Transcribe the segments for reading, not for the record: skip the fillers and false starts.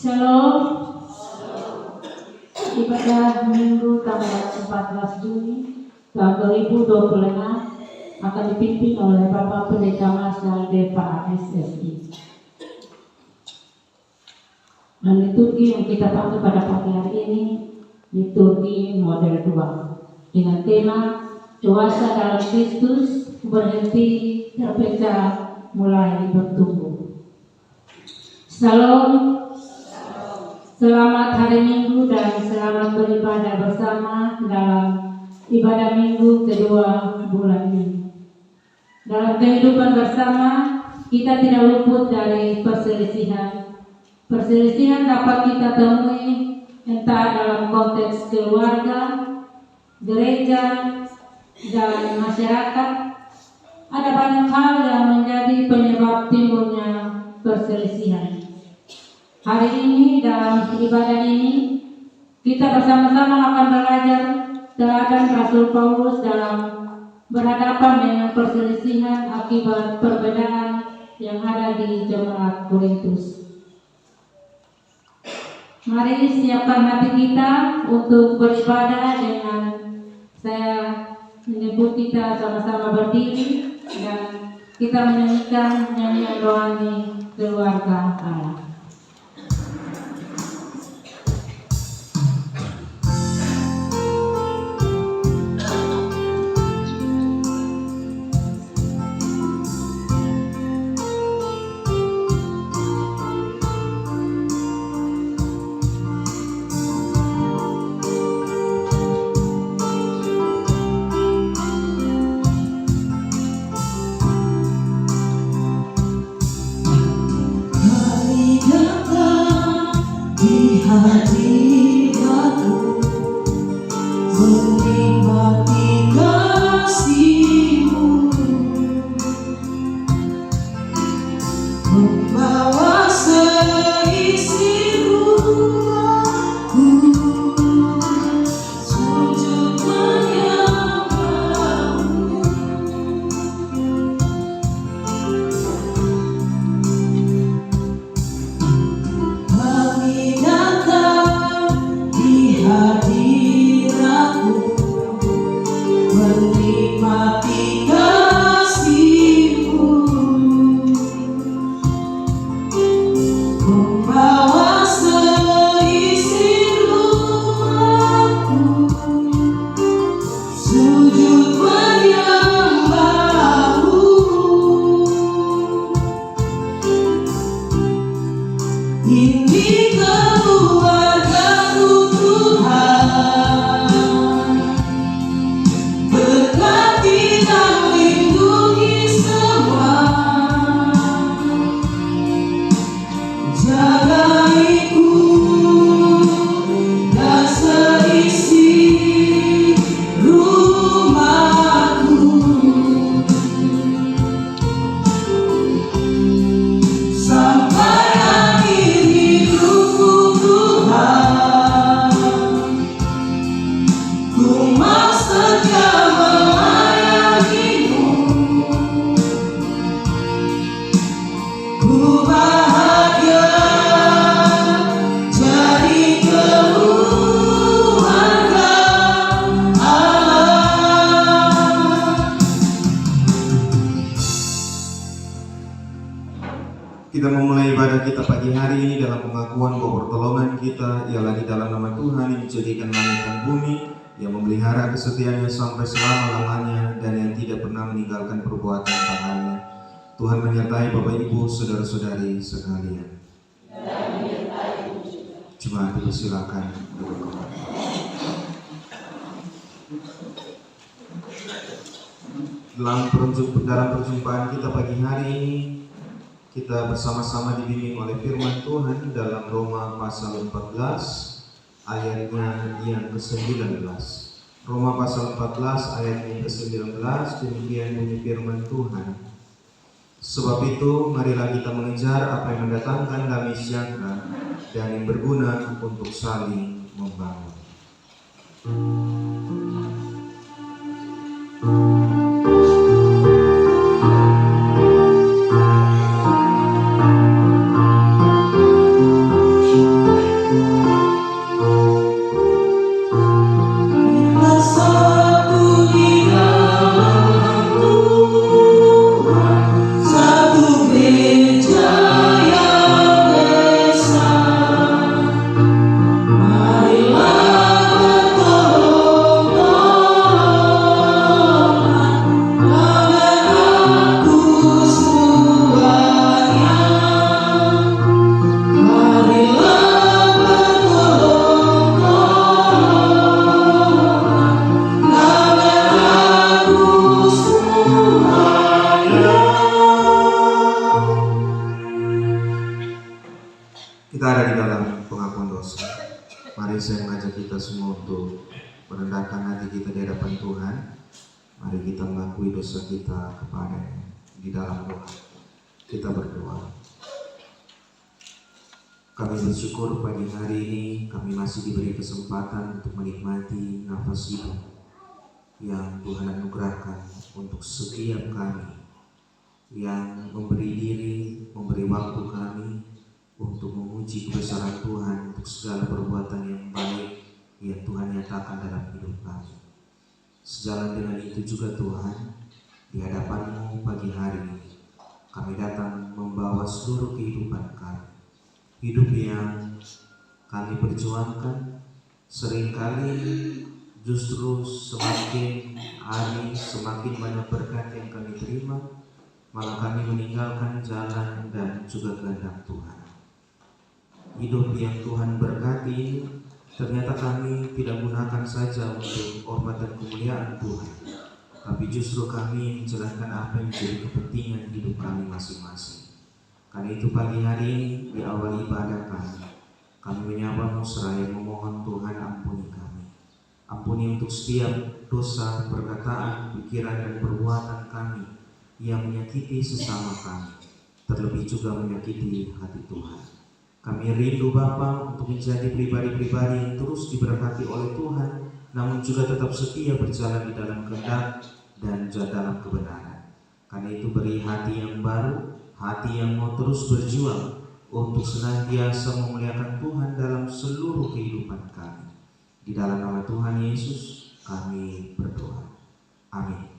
Shalom. Ibadah Minggu tanggal 14 Juni tahun 2026 akan dipimpin oleh Bapak Pendeta Masal Deva SSI. Dan liturgi yang kita pakai pada pagi hari ini liturgi model 2 dengan tema Kuasa dalam Kristus berhenti terpecah mulai bertumbuh. Salam. Selamat hari Minggu dan selamat beribadah bersama dalam ibadah Minggu kedua bulan ini. Dalam kehidupan bersama, kita tidak luput dari perselisihan. Perselisihan dapat kita temui entah dalam konteks keluarga, gereja, dan masyarakat. Ada banyak hal yang menjadi penyebab timbulnya perselisihan. Hari ini dalam ibadah ini kita bersama-sama akan belajar teladan Rasul Paulus dalam berhadapan dengan perselisihan akibat perbedaan yang ada di jemaat Korintus. Mari siapkan hati kita untuk beribadah dengan saya menyebut kita sama-sama berdiri dan kita menyanyikan nyanyian rohani keluarga Allah. Kita memulai ibadah kita pagi hari ini dalam pengakuan bahwa pertolongan kita ialah di dalam nama Tuhan yang menjadikan langit dan bumi, yang memelihara kesetiaannya sampai selama-lamanya dan yang tidak pernah meninggalkan perbuatan tangannya. Tuhan menyertai Bapak Ibu, saudara-saudari sekalian. Jemaat dipersilakan duduk. Dalam perjumpaan kita pagi hari ini, kita bersama-sama dibimbing oleh firman Tuhan dalam Roma pasal 14 ayatnya yang ke-19. Roma pasal 14 ayat yang ke-19, demikian bunyi firman Tuhan. Sebab itu marilah kita mengejar apa yang mendatangkan damai sejahtera dan yang berguna untuk saling membangun. saya mengajak kita semua untuk merendahkan hati kita di hadapan Tuhan. Mari kita mengakui dosa kita kepada-Nya di dalam doa. Kita berdoa. Kami bersyukur pagi hari ini kami masih diberi kesempatan untuk menikmati nafas hidup yang Tuhan anugerahkan untuk setiap kami, yang memberi diri, memberi waktu kami untuk memuji kebesaran Tuhan untuk segala perbuatan yang baik yang Tuhan nyatakan dalam hidup kami. Sejalan dengan itu juga Tuhan, di hadapan-Mu pagi hari ini kami datang membawa seluruh kehidupan kami. Hidup yang kami perjuangkan seringkali justru semakin hari semakin banyak berkat yang kami terima, malah kami meninggalkan jalan dan juga kehendak Tuhan. Hidup yang Tuhan berkati ternyata kami tidak gunakan saja untuk hormat dan kemuliaan Tuhan, tapi justru kami menjalankan apa yang menjadi kepentingan hidup kami masing-masing. Karena itu pagi hari ini di awal ibadah kami menyapa-Mu seraya memohon Tuhan ampuni kami. Ampuni untuk setiap dosa, perkataan, pikiran dan perbuatan kami yang menyakiti sesama kami, terlebih juga menyakiti hati Tuhan. Kami rindu Bapa untuk menjadi pribadi-pribadi yang terus diberkati oleh Tuhan, namun juga tetap setia berjalan di dalam kehendak dan dalam kebenaran. Karena itu beri hati yang baru, hati yang mau terus berjuang untuk senantiasa memuliakan Tuhan dalam seluruh kehidupan kami. Di dalam nama Tuhan Yesus kami berdoa. Amin.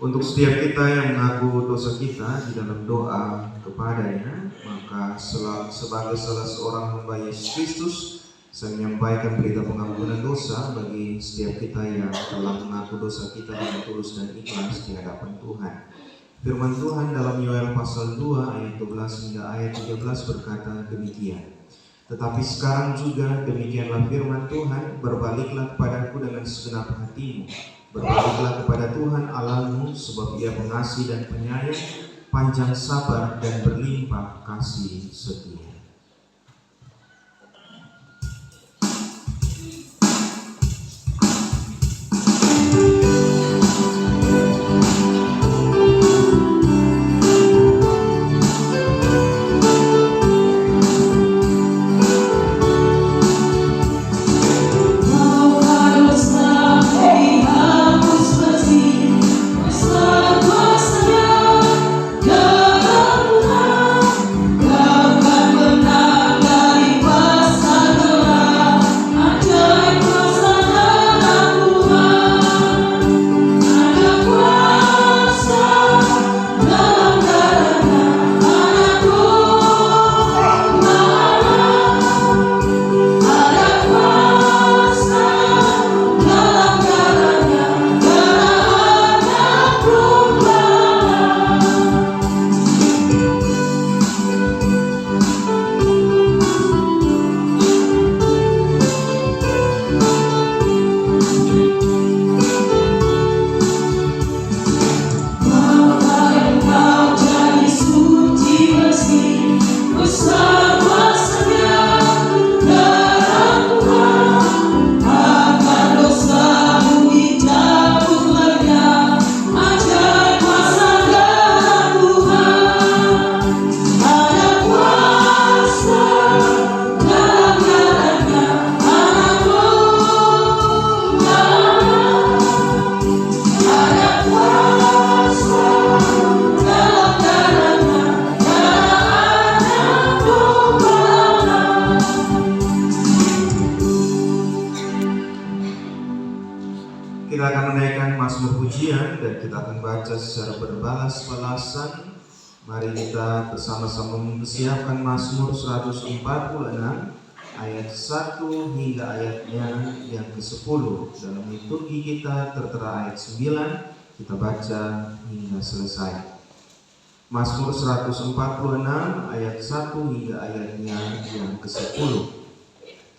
Untuk setiap kita yang mengaku dosa kita di dalam doa kepada-Nya, maka sebagai salah seorang hamba Yesus Kristus, saya menyampaikan berita pengampunan dosa bagi setiap kita yang telah mengaku dosa kita dengan tulus dan ikhlas di hadapan Tuhan. Firman Tuhan dalam Yoel pasal 2 ayat 12 hingga ayat 13 berkata demikian. Tetapi sekarang juga demikianlah firman Tuhan, berbaliklah kepadaku dengan segenap hatimu. Berbaliklah kepada Tuhan Allahmu, sebab Ia pengasih dan penyayang, panjang sabar dan berlimpah kasih setia. Kau kan Kita akan menaikkan Mazmur pujian dan kita akan baca secara berbalas-balasan. Mari kita bersama-sama mempersiapkan Mazmur 146 ayat 1 hingga ayatnya yang ke-10. Dalam liturgi kita tertera ayat 9, kita baca hingga selesai. Mazmur 146 ayat 1 hingga ayatnya yang ke-10.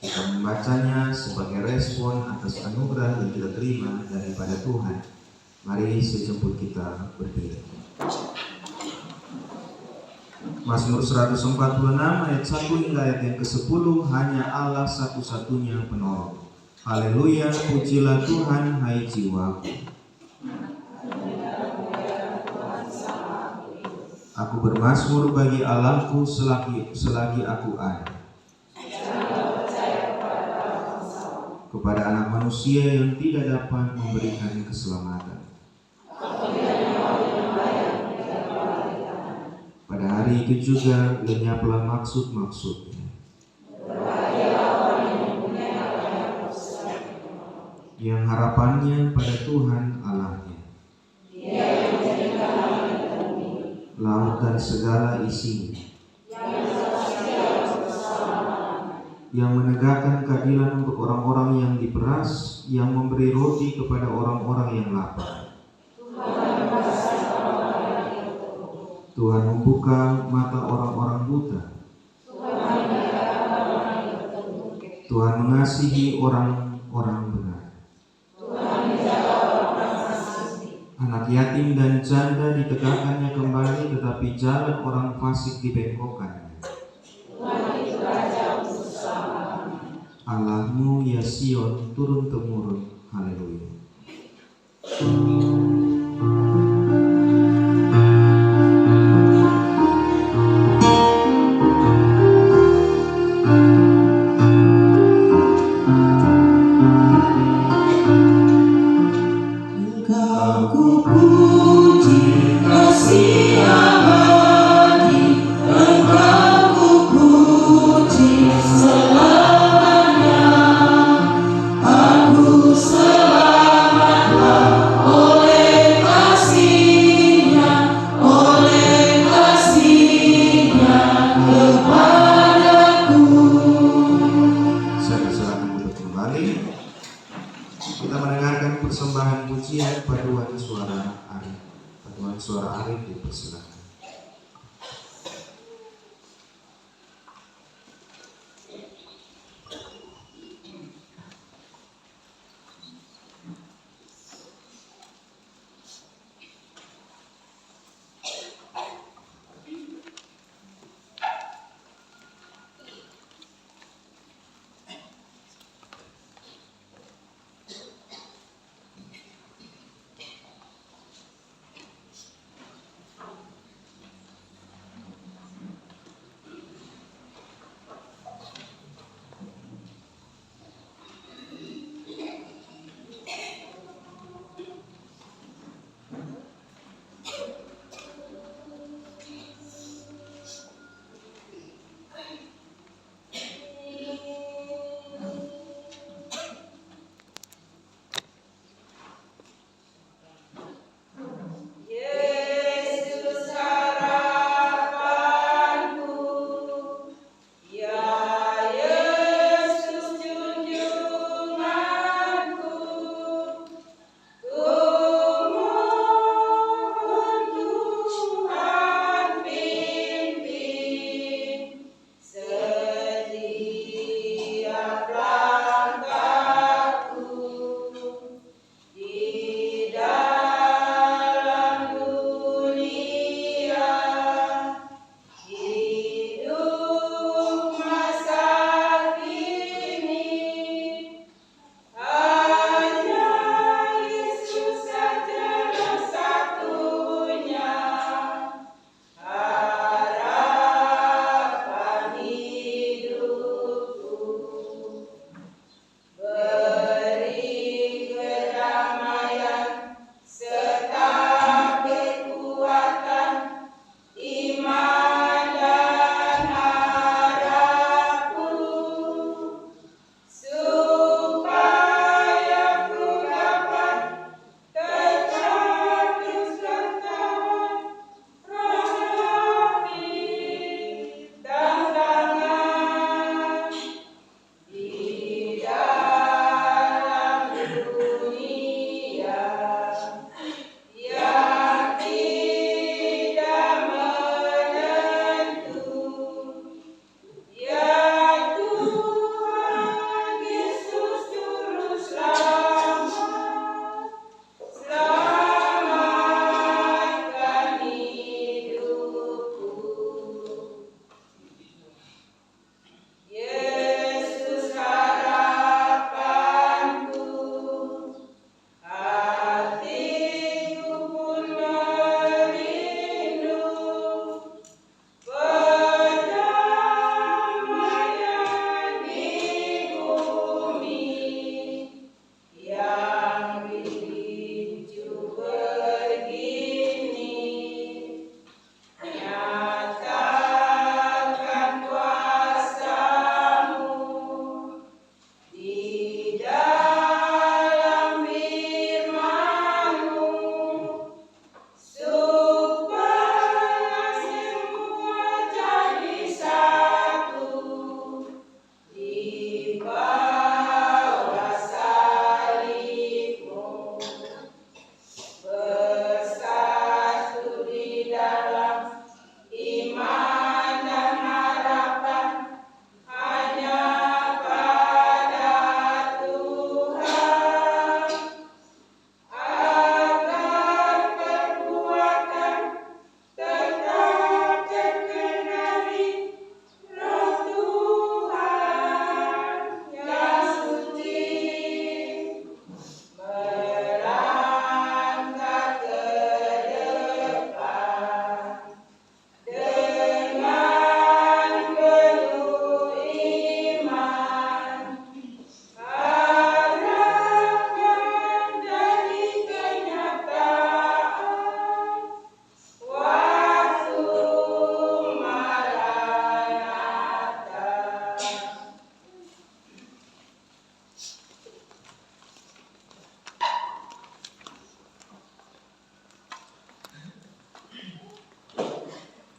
Kita membacanya sebagai respon atas anugerah yang kita terima daripada Tuhan. Mari sejemput kita berdiri. Mazmur 146 ayat 1 hingga ayat yang ke-10. Hanya Allah satu-satunya penolong. Haleluya, pujilah Tuhan, hai jiwaku. Aku bermazmur bagi Allahku selagi aku ada. Kepada anak manusia yang tidak dapat memberikan keselamatan. Pada hari itu juga lenyaplah maksud-maksudnya. Yang harapannya pada Tuhan Allahnya. Laut dan segala isinya. Yang menegakkan keadilan untuk orang-orang yang diperas, yang memberi roti kepada orang-orang yang lapar. Tuhan membuka mata orang-orang buta. Tuhan mengasihi orang-orang benar. Anak yatim dan janda ditegakkannya kembali, tetapi jalan orang fasik dibengkokkannya. Allahmu ya Sion turun-temurun. Haleluya. Kita mendengarkan persembahan pujian paduan suara Arif. Paduan suara Arif dipersilakan.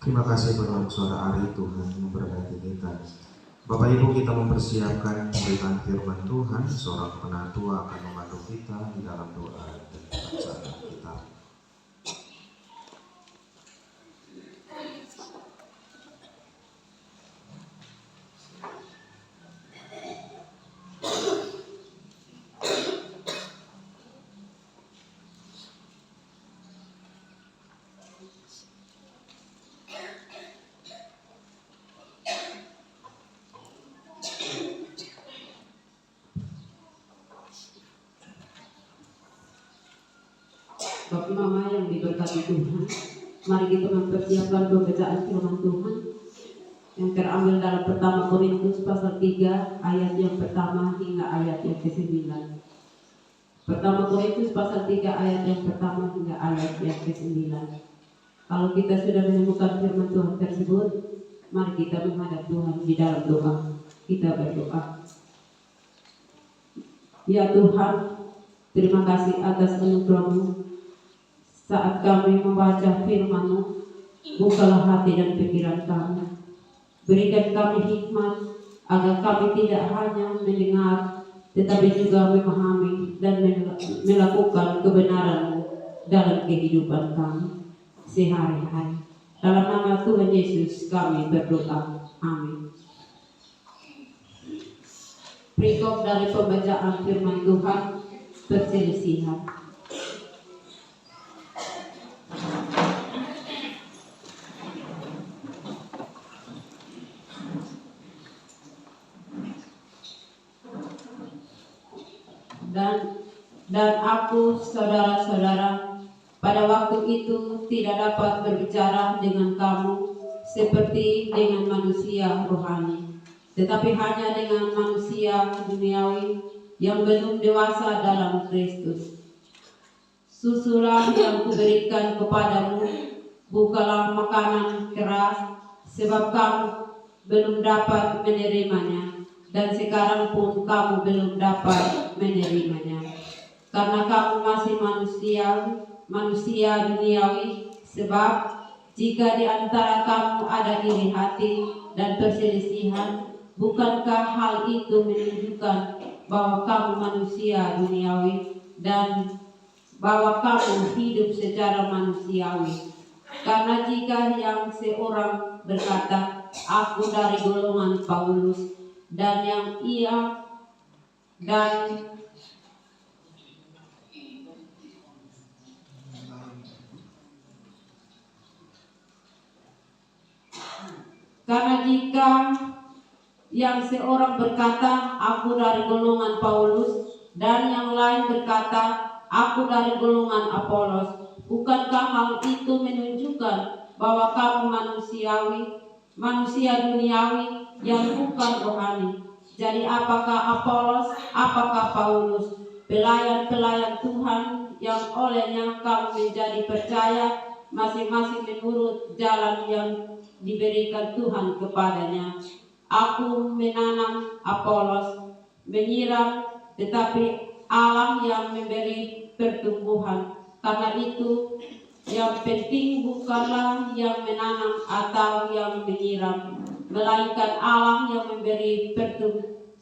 Terima kasih buat suara Ari, Tuhan memberkati kita. Bapak Ibu, kita mempersiapkan pemberitaan firman Tuhan. Seorang penatua akan memandu kita di dalam doa dan bacaan kita. Bapak Mama yang diberkati Tuhan, mari kita mempersiapkan pembacaan firman Tuhan yang terambil dalam pertama Korintus pasal 3 ayat yang pertama hingga ayat yang ke-9. Pertama Korintus pasal 3 ayat yang pertama hingga ayat yang ke-9. Kalau kita sudah menemukan firman Tuhan tersebut, mari kita menghadap Tuhan di dalam doa. Kita berdoa. Ya Tuhan, terima kasih atas anugerah-Mu. Saat kami membaca firman-Mu, bukalah hati dan pikiran kami. Berikan kami hikmat agar kami tidak hanya mendengar, tetapi juga memahami dan melakukan kebenaran-Mu dalam kehidupan kami sehari-hari. Dalam nama Tuhan Yesus kami berdoa. Amin. Perikop dari pembacaan firman Tuhan, perselisihan. Dan aku, saudara-saudara, pada waktu itu tidak dapat berbicara dengan kamu seperti dengan manusia rohani, tetapi hanya dengan manusia duniawi yang belum dewasa dalam Kristus. Susulah yang kuberikan kepadamu, bukalah makanan keras, sebab kamu belum dapat menerimanya, dan sekarang pun kamu belum dapat menerimanya. Karena kamu masih manusia duniawi, sebab jika di antara kamu ada iri hati dan perselisihan, bukankah hal itu menunjukkan bahwa kamu manusia duniawi dan bahwa kamu hidup secara manusiawi? Karena jika yang seorang berkata, aku dari golongan Paulus, dan karena jika yang seorang berkata, aku dari golongan Paulus, dan yang lain berkata, aku dari golongan Apolos, bukankah hal itu menunjukkan bahwa kamu manusia duniawi yang bukan rohani? Jadi apakah Apolos, apakah Paulus, pelayan-pelayan Tuhan yang olehnya kamu menjadi percaya, masing-masing menurut jalan yang diberikan Tuhan kepadanya. Aku menanam, Apolos menyiram, tetapi Allah yang memberi pertumbuhan. Karena itu yang penting bukanlah yang menanam atau yang menyiram, melainkan Allah yang memberi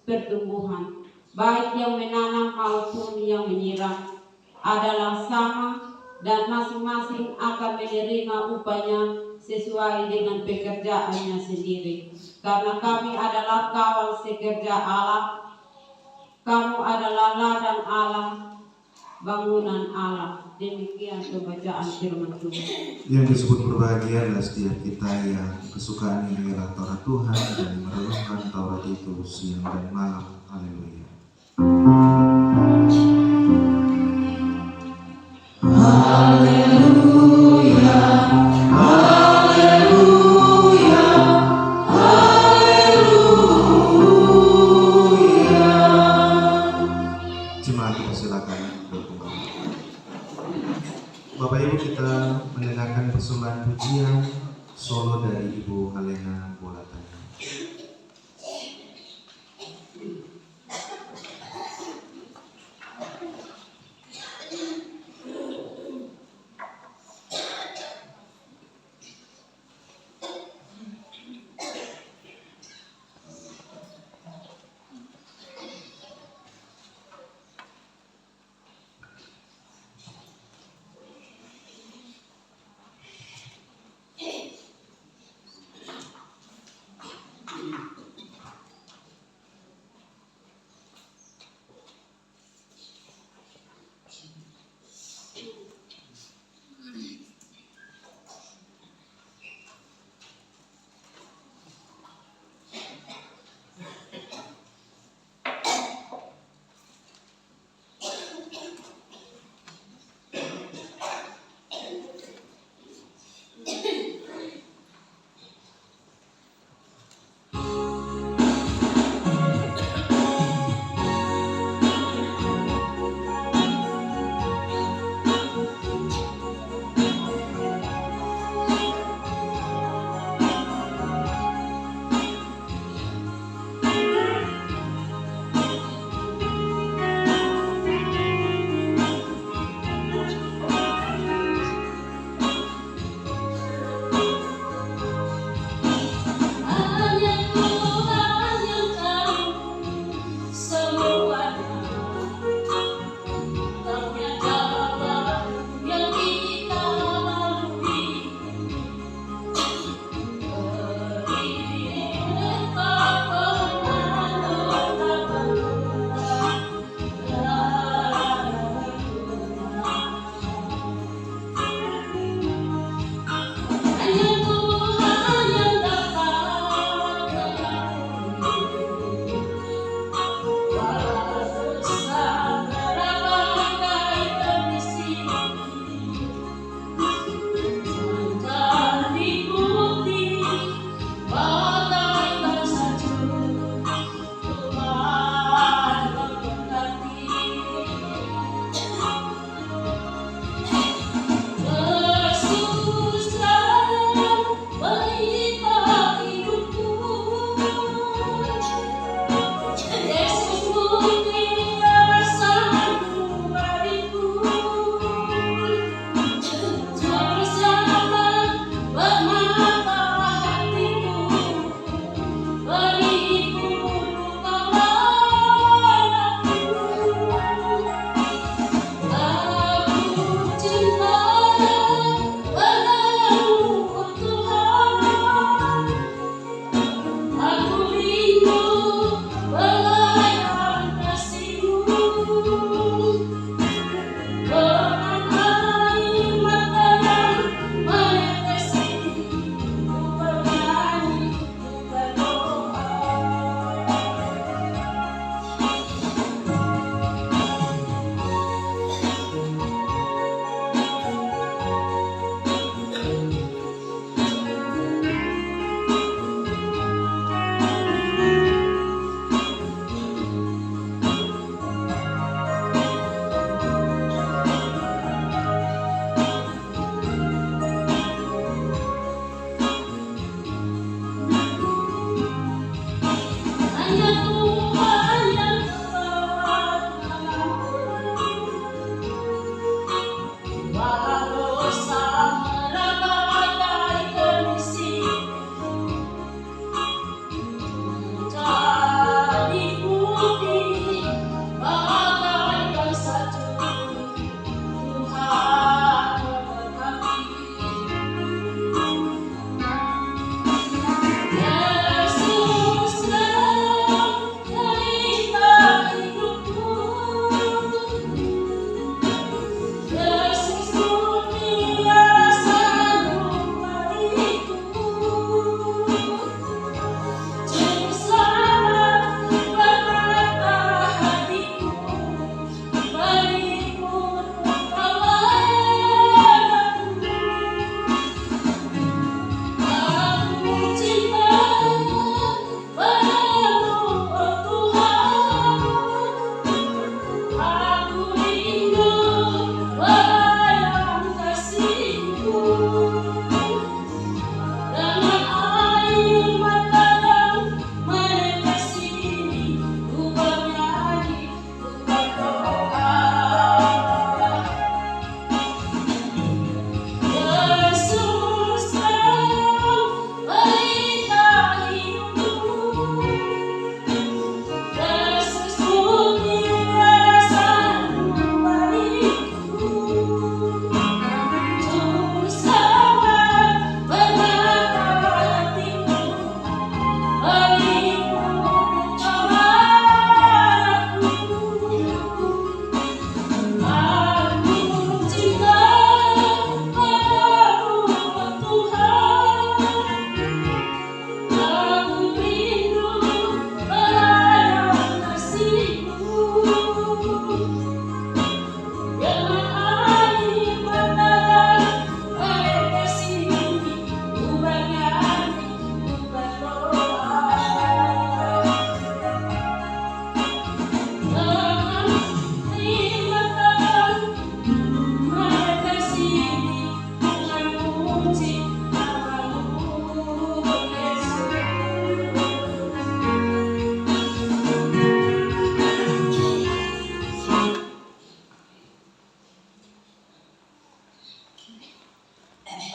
pertumbuhan. Baik yang menanam maupun yang menyiram adalah sama, dan masing-masing akan menerima upahnya sesuai dengan pekerjaannya sendiri. Karena kami adalah kawan sekerja Allah, kamu adalah ladang Allah, bangunan Allah. Demikian pembacaan firman Tuhan. Yang disebut berbahagia adalah setiap kita yang kesukaannya adalah Taurat Tuhan dan merenungkan Taurat itu siang dan malam. Haleluya. Haleluya, haleluya, haleluya. Jemaat dipersilakan berkembang. Bapak Ibu, kita mendengarkan persembahan pujian solo dari Ibu Halena Bolatanya.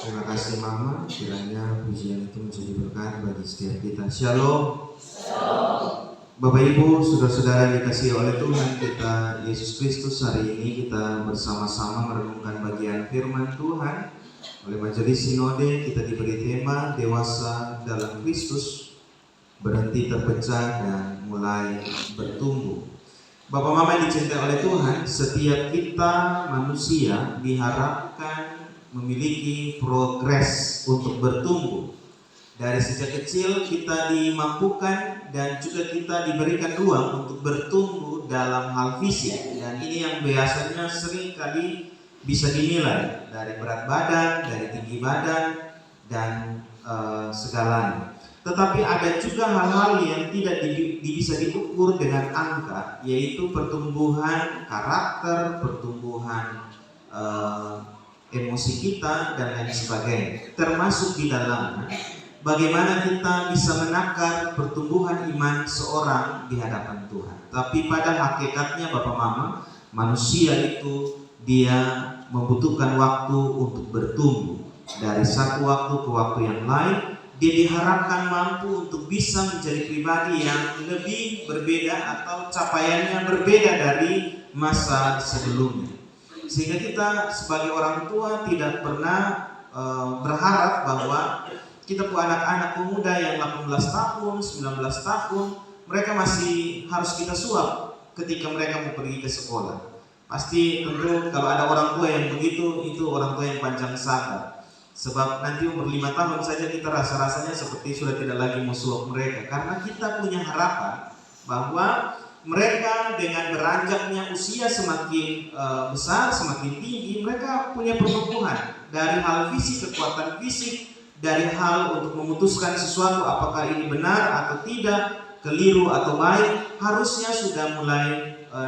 Terima kasih Mama, kiranya pujian itu menjadi berkat bagi setiap kita. Shalom. Bapak Ibu, saudara-saudara yang dikasihi oleh Tuhan kita Yesus Kristus, hari ini kita bersama-sama merenungkan bagian firman Tuhan. Oleh Majelis Sinode kita diberi tema dewasa dalam Kristus, berhenti terpecah dan mulai bertumbuh. Bapak Mama yang dicintai oleh Tuhan, setiap kita manusia diharapkan memiliki progres untuk bertumbuh. Dari sejak kecil kita dimampukan dan juga kita diberikan ruang untuk bertumbuh dalam hal fisik, dan ini yang biasanya sering kali bisa dinilai dari berat badan, dari tinggi badan, dan segalanya. Tetapi ada juga hal-hal yang tidak bisa diukur dengan angka, yaitu pertumbuhan karakter, pertumbuhan emosi kita, dan lain sebagainya. Termasuk di dalamnya bagaimana kita bisa menakar pertumbuhan iman seorang di hadapan Tuhan. Tapi pada hakikatnya Bapak Mama, manusia itu dia membutuhkan waktu untuk bertumbuh. Dari satu waktu ke waktu yang lain, dia diharapkan mampu untuk bisa menjadi pribadi yang lebih berbeda atau capaiannya berbeda dari masa sebelumnya. Sehingga kita sebagai orang tua tidak pernah berharap bahwa kita punya anak-anak pemuda yang 18 tahun, 19 tahun, mereka masih harus kita suap ketika mereka mau pergi ke sekolah. Pasti tentu kalau ada orang tua yang begitu, itu orang tua yang panjang sabar. Sebab nanti umur 5 tahun saja kita rasa-rasanya seperti sudah tidak lagi mau suap mereka. Karena kita punya harapan bahwa mereka dengan beranjaknya usia semakin besar, semakin tinggi, mereka punya pertumbuhan dari hal fisik, kekuatan fisik, dari hal untuk memutuskan sesuatu apakah ini benar atau tidak, keliru atau baik, harusnya sudah mulai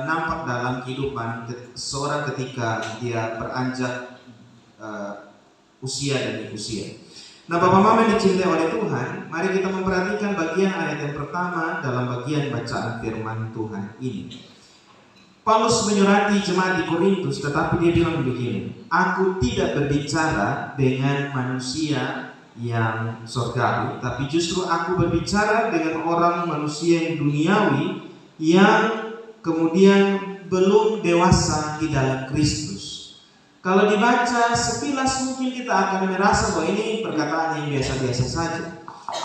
nampak dalam kehidupan seorang ketika dia beranjak usia demi usia. Nah, Bapak Mama yang dicintai oleh Tuhan, mari kita memperhatikan bagian ayat yang pertama dalam bagian bacaan firman Tuhan ini. Paulus menyurati jemaat di Korintus, tetapi dia bilang begini, aku tidak berbicara dengan manusia yang surgawi, tapi justru aku berbicara dengan orang manusia yang duniawi yang kemudian belum dewasa di dalam Kristus. Kalau dibaca sekilas mungkin kita akan merasa bahwa ini perkataan yang biasa-biasa saja.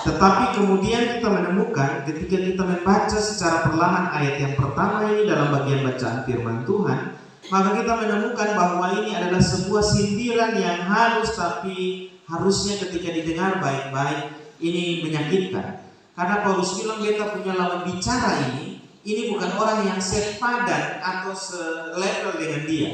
Tetapi kemudian kita menemukan ketika kita membaca secara perlahan ayat yang pertama ini dalam bagian bacaan firman Tuhan, maka kita menemukan bahwa ini adalah sebuah sindiran yang halus, tapi harusnya ketika didengar baik-baik ini menyakitkan. Karena Paulus bilang beta punya lawan bicara ini bukan orang yang sepadan atau selevel dengan dia,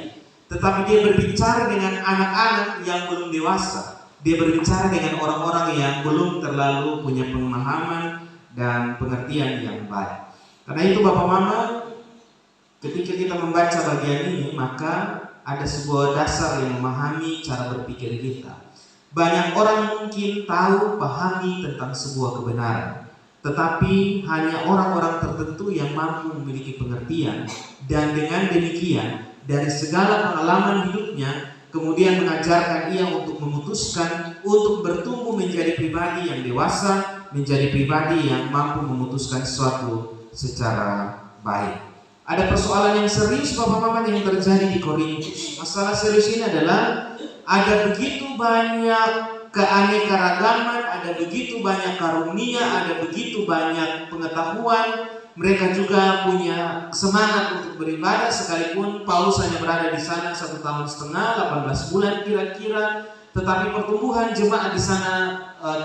tetapi dia berbicara dengan anak-anak yang belum dewasa. Dia berbicara dengan orang-orang yang belum terlalu punya pemahaman dan pengertian yang baik. Karena itu Bapak Mama, ketika kita membaca bagian ini, maka ada sebuah dasar yang memahami cara berpikir kita. Banyak orang mungkin tahu, pahami tentang sebuah kebenaran, tetapi hanya orang-orang tertentu yang mampu memiliki pengertian, dan dengan demikian dari segala pengalaman hidupnya kemudian mengajarkan ia untuk memutuskan untuk bertumbuh menjadi pribadi yang dewasa, menjadi pribadi yang mampu memutuskan sesuatu secara baik. Ada persoalan yang serius Bapak Mama yang terjadi di Korintus. Masalah serius ini adalah ada begitu banyak keanekaragaman, ada begitu banyak karunia, ada begitu banyak pengetahuan. Mereka juga punya semangat untuk beribadah, sekalipun Paulus hanya berada di sana 1,5 tahun, 18 bulan kira-kira, tetapi pertumbuhan jemaat di sana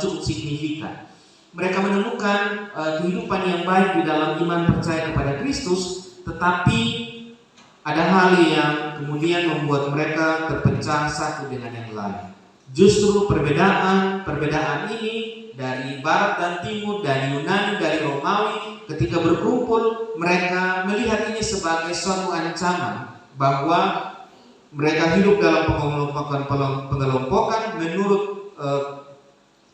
cukup signifikan. Mereka menemukan kehidupan yang baik di dalam iman percaya kepada Kristus, tetapi ada hal yang kemudian membuat mereka terpecah satu dengan yang lain. Justru perbedaan ini dari barat dan timur, dari Yunani, dari Romawi, ketika berkumpul mereka melihat ini sebagai suatu ancaman bahwa mereka hidup dalam pengelompokan menurut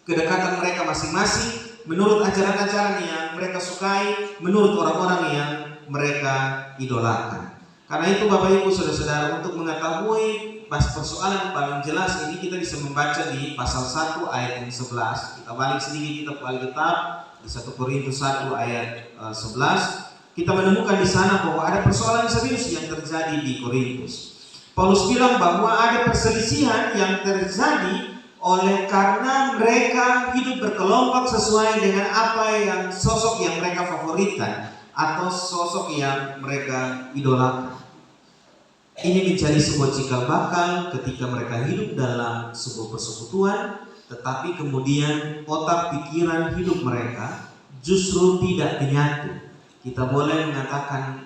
kedekatan mereka masing-masing, menurut ajaran-ajaran yang mereka sukai, menurut orang-orang yang mereka idolakan. Karena itu Bapak Ibu Saudara-saudara, untuk mengetahui persoalan paling jelas ini kita bisa membaca di pasal 1 ayat yang 11. Kita balik sedikit, kita ke Alkitab di 1 Korintus 1 ayat 11. Kita menemukan di sana bahwa ada persoalan serius yang terjadi di Korintus. Paulus bilang bahwa ada perselisihan yang terjadi oleh karena mereka hidup berkelompok sesuai dengan apa yang sosok yang mereka favoritkan atau sosok yang mereka idolakan. Ini menjadi sebuah cikal bakal ketika mereka hidup dalam sebuah persekutuan, tetapi kemudian otak pikiran hidup mereka justru tidak menyatu. Kita boleh mengatakan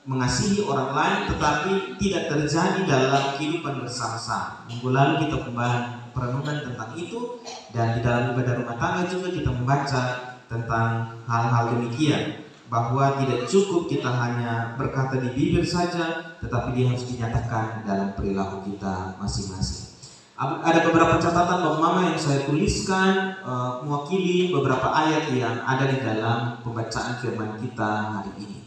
mengasihi orang lain, tetapi tidak terjadi dalam kehidupan bersama-sama. Minggu lalu kita kembali perenungan tentang itu, dan di dalam ibadah rumah tangga juga kita membaca tentang hal-hal demikian, bahwa tidak cukup kita hanya berkata di bibir saja, tetapi dia harus dinyatakan dalam perilaku kita masing-masing. Ada beberapa catatan Bapak Mama yang saya tuliskan mewakili beberapa ayat yang ada di dalam pembacaan firman kita hari ini.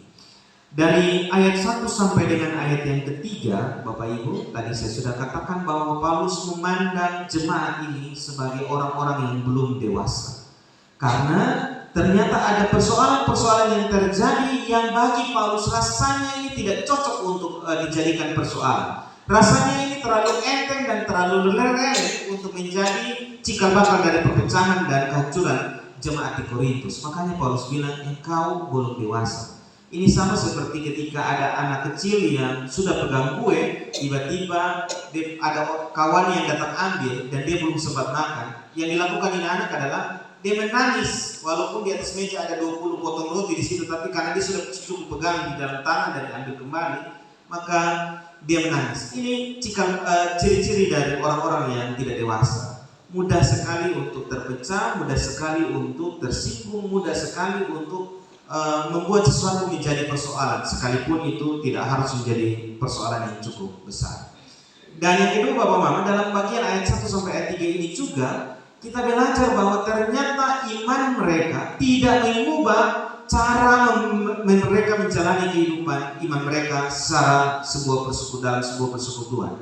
Dari ayat 1 sampai dengan ayat yang ketiga, Bapak Ibu, tadi saya sudah katakan bahwa Paulus memandang jemaat ini sebagai orang-orang yang belum dewasa. Karena ternyata ada persoalan-persoalan yang terjadi yang bagi Paulus rasanya ini tidak cocok untuk dijadikan persoalan. Rasanya ini terlalu enteng dan terlalu relevant untuk menjadi cikal bakal dari perpecahan dan kehancuran jemaat di Korintus. Makanya Paulus bilang, engkau belum dewasa. Ini sama seperti ketika ada anak kecil yang sudah pegang kue, tiba-tiba ada kawan yang datang ambil dan dia belum sempat makan. Yang dilakukan ini anak adalah dia menangis, walaupun di atas meja ada 20 potong roti di situ, tapi karena dia sudah cukup pegang di dalam tangan dan diambil kembali, maka dia menangis. Ini ciri-ciri dari orang-orang yang tidak dewasa. Mudah sekali untuk terpecah, mudah sekali untuk tersinggung, mudah sekali untuk membuat sesuatu menjadi persoalan, sekalipun itu tidak harus menjadi persoalan yang cukup besar. Dan yang kedua Bapak Mama, dalam bagian ayat 1 sampai ayat 3 ini juga kita belajar bahwa ternyata iman mereka tidak mengubah cara mereka menjalani kehidupan iman mereka secara dalam sebuah persekutuan.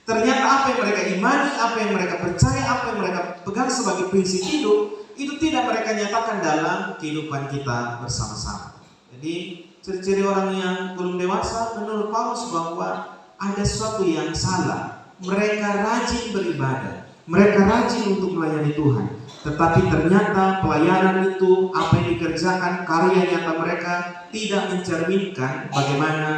Ternyata apa yang mereka imani, apa yang mereka percaya, apa yang mereka pegang sebagai prinsip hidup, itu tidak mereka nyatakan dalam kehidupan kita bersama-sama. Jadi ciri-ciri orang yang belum dewasa menurut Paulus bahwa ada sesuatu yang salah. Mereka rajin beribadah, mereka rajin untuk melayani Tuhan, tetapi ternyata pelayanan itu, apa yang dikerjakan, karya nyata mereka tidak mencerminkan bagaimana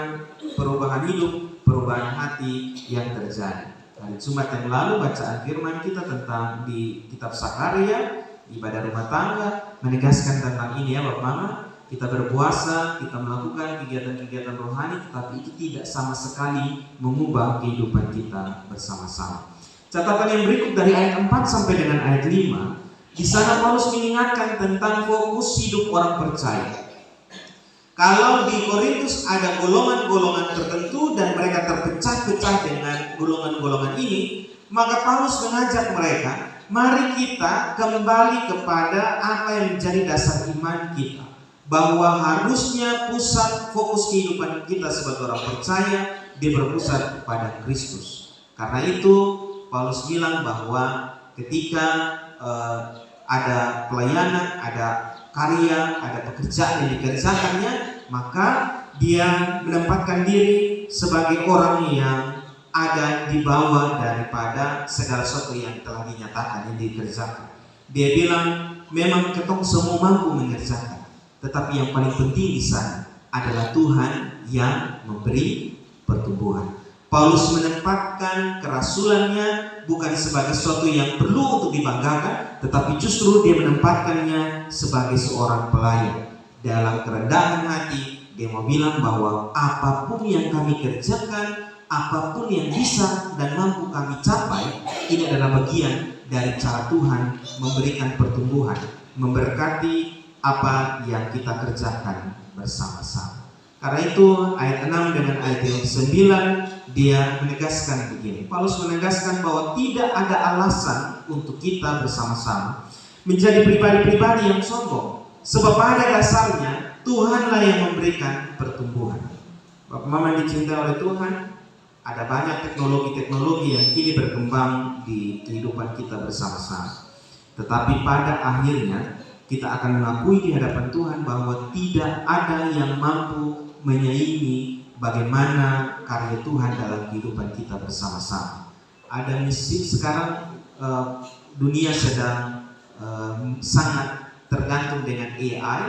perubahan hidup, perubahan hati yang terjadi. Hari Jumat yang lalu bacaan firman kita tentang di kitab Sakaria, ibadah rumah tangga, menegaskan tentang ini ya Bapak Mama. Kita berpuasa, kita melakukan kegiatan-kegiatan rohani, tetapi itu tidak sama sekali mengubah kehidupan kita bersama-sama. Catatan yang berikut dari ayat 4 sampai dengan ayat 5, di sana Paulus mengingatkan tentang fokus hidup orang percaya. Kalau di Korintus ada golongan-golongan tertentu dan mereka terpecah-pecah dengan golongan-golongan ini, maka Paulus mengajak mereka, mari kita kembali kepada apa yang menjadi dasar iman kita, bahwa harusnya pusat fokus kehidupan kita sebagai orang percaya dia berpusat kepada Kristus. Karena itu Paulus bilang bahwa ketika ada pelayanan, ada karya, ada pekerjaan yang dikerjakannya, maka dia menempatkan diri sebagai orang yang ada di bawah daripada segala sesuatu yang telah dinyatakan, yang dikerjakan. Dia bilang memang ketong semua mampu mengerjakan, tetapi yang paling penting di sana adalah Tuhan yang memberi pertumbuhan. Paulus menempatkan kerasulannya bukan sebagai sesuatu yang perlu untuk dibanggakan, tetapi justru dia menempatkannya sebagai seorang pelayan. Dalam kerendahan hati, dia mau bilang bahwa apapun yang kami kerjakan, apapun yang bisa dan mampu kami capai, ini adalah bagian dari cara Tuhan memberikan pertumbuhan, memberkati apa yang kita kerjakan bersama-sama. Karena itu ayat 6 dengan ayat yang 9 dia menegaskan begini. Paulus menegaskan bahwa tidak ada alasan untuk kita bersama-sama menjadi pribadi-pribadi yang sombong, sebab pada dasarnya Tuhanlah yang memberikan pertumbuhan. Bapak Mama yang dicintai oleh Tuhan, ada banyak teknologi-teknologi yang kini berkembang di kehidupan kita bersama-sama. Tetapi pada akhirnya kita akan mengakui di hadapan Tuhan bahwa tidak ada yang mampu menyaingi bagaimana karya Tuhan dalam kehidupan kita bersama-sama. Ada misi sekarang, dunia sedang sangat tergantung dengan AI,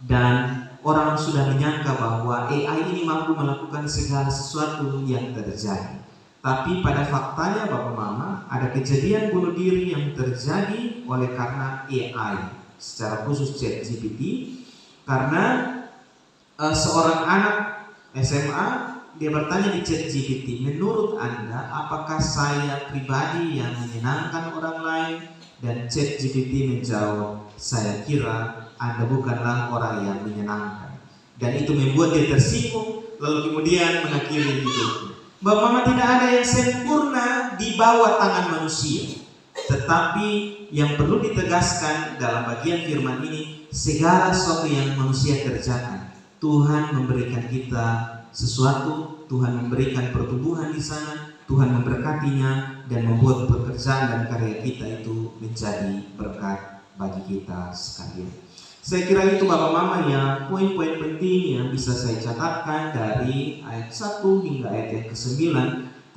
dan orang sudah menyangka bahwa AI ini mampu melakukan segala sesuatu yang terjadi. Tapi pada faktanya Bapak Mama, ada kejadian bunuh diri yang terjadi oleh karena AI, secara khusus ChatGPT. Karena seorang anak SMA, dia bertanya di ChatGPT, menurut Anda apakah saya pribadi yang menyenangkan orang lain? Dan ChatGPT menjawab, saya kira Anda bukanlah orang yang menyenangkan. Dan itu membuat dia tersinggung, lalu kemudian mengakhiri hidupnya. Bapak Mama, tidak ada yang sempurna di bawah tangan manusia. Tetapi yang perlu ditegaskan dalam bagian firman ini, segala sesuatu yang manusia kerjakan, Tuhan memberikan kita sesuatu, Tuhan memberikan pertumbuhan di sana, Tuhan memberkatinya dan membuat pekerjaan dan karya kita itu menjadi berkat bagi kita sekalian. Saya kira itu Bapak Mama ya poin-poin penting yang bisa saya catatkan dari ayat 1 hingga ayat yang ke-9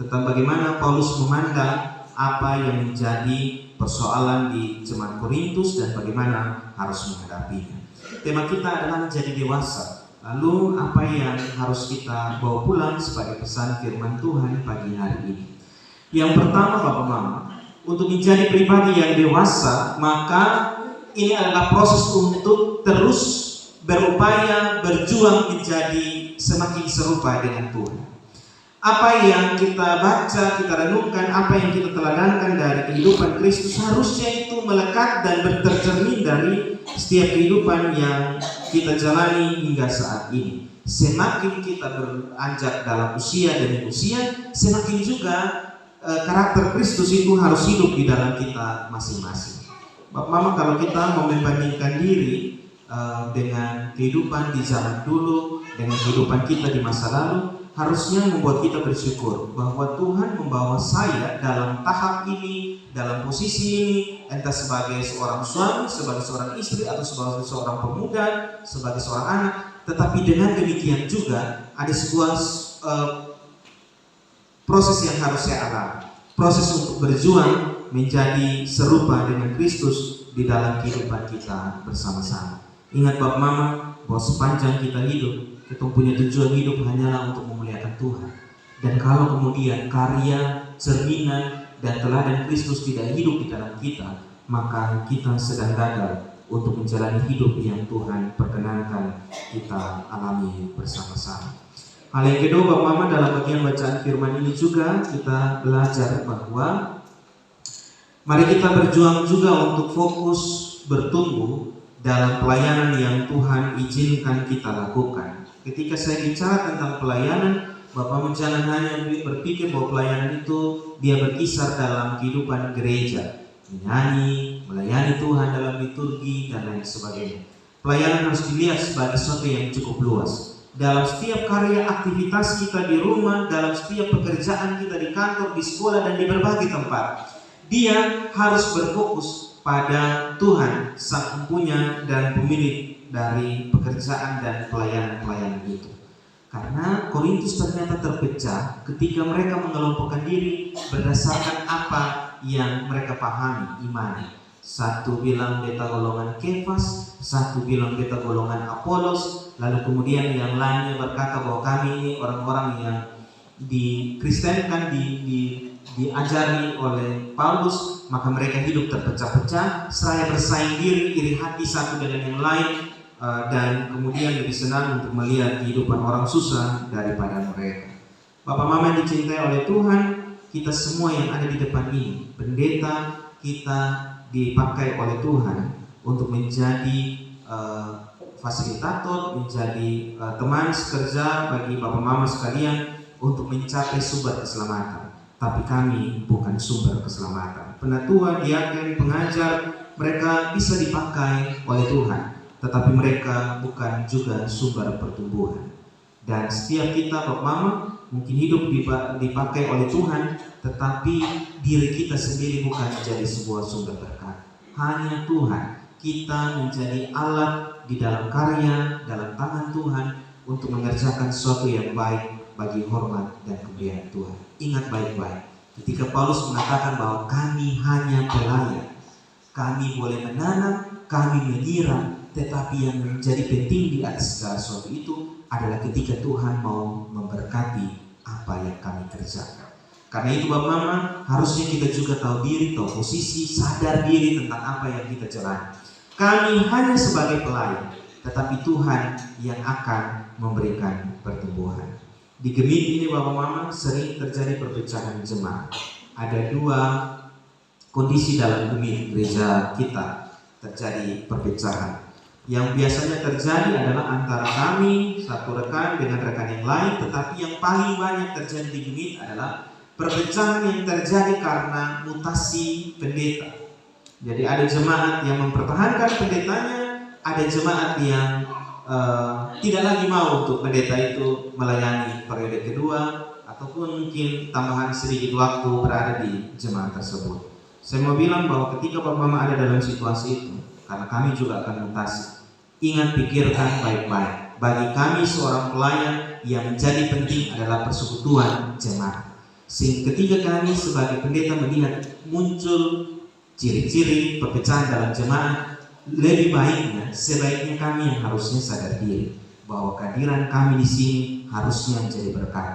tentang bagaimana Paulus memandang apa yang menjadi persoalan di jemaat Korintus dan bagaimana harus menghadapinya. Tema kita adalah menjadi dewasa. Lalu apa yang harus kita bawa pulang sebagai pesan firman Tuhan pagi hari ini? Yang pertama Bapak Mama, untuk menjadi pribadi yang dewasa, maka ini adalah proses untuk terus berupaya berjuang menjadi semakin serupa dengan Tuhan. Apa yang kita baca, kita renungkan, apa yang kita teladankan dari kehidupan Kristus harusnya itu melekat dan tercermin dari setiap kehidupan yang kita jalani hingga saat ini. Semakin kita beranjak dalam usia demi usia, semakin juga karakter Kristus itu harus hidup di dalam kita masing-masing. Bapak Mama, kalau kita mau membandingkan diri dengan kehidupan di zaman dulu dengan kehidupan kita di masa lalu, harusnya membuat kita bersyukur bahwa Tuhan membawa saya dalam tahap ini, dalam posisi ini, entah sebagai seorang suami, sebagai seorang istri, atau sebagai seorang pemuda, sebagai seorang anak. Tetapi dengan demikian juga ada sebuah proses yang harus saya alami, proses untuk berjuang menjadi serupa dengan Kristus di dalam kehidupan kita bersama-sama. Ingat Bapak Mama, bahwa sepanjang kita hidup, kita punya tujuan hidup hanyalah untuk memuliakan Tuhan. Dan kalau kemudian karya, cerminan, dan teladan Kristus tidak hidup di dalam kita, maka kita sedang gagal untuk menjalani hidup yang Tuhan perkenankan kita alami bersama-sama. Hal yang kedua Bapak Mama, dalam bagian bacaan firman ini juga kita belajar bahwa mari kita berjuang juga untuk fokus bertumbuh dalam pelayanan yang Tuhan izinkan kita lakukan. Ketika saya bicara tentang pelayanan, Bapak jangan hanya berpikir bahwa pelayanan itu dia berkisar dalam kehidupan gereja, menyanyi, melayani Tuhan dalam liturgi dan lain sebagainya. Pelayanan harus dilihat sebagai sesuatu yang cukup luas. Dalam setiap karya aktivitas kita di rumah, dalam setiap pekerjaan kita di kantor, di sekolah, dan di berbagai tempat, dia harus berfokus pada Tuhan, Sang Empunya dan Pemilik dari pekerjaan dan pelayanan-pelayanan itu. Karena Korintus ternyata terpecah ketika mereka mengelompokkan diri berdasarkan apa yang mereka pahami, imani. Satu bilang beta golongan Kefas, satu bilang beta golongan Apolos, lalu kemudian yang lainnya berkata bahwa kami ini orang-orang yang dikristenkan, diajari oleh Paulus, maka mereka hidup terpecah-pecah, seraya bersaing diri, iri hati satu dengan yang lain, dan kemudian lebih senang untuk melihat kehidupan orang susah daripada mereka. Bapak Mama yang dicintai oleh Tuhan, kita semua yang ada di depan ini, pendeta kita dipakai oleh Tuhan untuk menjadi fasilitator, menjadi teman sekerja bagi Bapak Mama sekalian untuk mencapai sumber keselamatan. Tapi kami bukan sumber keselamatan. Penatua, diaken, pengajar, mereka bisa dipakai oleh Tuhan, tetapi mereka bukan juga sumber pertumbuhan. Dan setiap kita Bapak Mama mungkin hidup dipakai oleh Tuhan, tetapi diri kita sendiri bukan menjadi sebuah sumber berkat. Hanya Tuhan. Kita menjadi alat di dalam karya, dalam tangan Tuhan untuk mengerjakan sesuatu yang baik bagi hormat dan kemuliaan Tuhan. Ingat baik-baik, ketika Paulus mengatakan bahwa kami hanya pelayan, kami boleh menanam, kami menyiram, tetapi yang menjadi penting di atas segala sesuatu itu adalah ketika Tuhan mau memberkati apa yang kami kerjakan. Karena itu Bapak Mama, harusnya kita juga tahu diri, tahu posisi, sadar diri tentang apa yang kita jalani. Kami hanya sebagai pelayan, tetapi Tuhan yang akan memberikan pertumbuhan. Di Gemit ini Bapak Mama sering terjadi perpecahan jemaat. Ada dua kondisi dalam Gemit gereja kita terjadi perpecahan. Yang biasanya terjadi adalah antara kami satu rekan dengan rekan yang lain, tetapi yang paling banyak terjadi di Gemit adalah perpecahan yang terjadi karena mutasi pendeta. Jadi ada jemaat yang mempertahankan pendetanya, ada jemaat yang tidak lagi mau untuk pendeta itu melayani periode kedua, ataupun mungkin tambahan sedikit waktu berada di jemaat tersebut. Saya mau bilang bahwa ketika Bapak Mama ada dalam situasi itu, karena kami juga akan mutasi, ingat pikirkan baik-baik. Bagi kami seorang pelayan yang menjadi penting adalah persekutuan jemaat. Sehingga ketika kami sebagai pendeta melihat muncul ciri-ciri perpecahan dalam jemaat, lebih baiknya sebaiknya kami yang harusnya sadar diri bahwa kehadiran kami di sini harusnya menjadi berkat,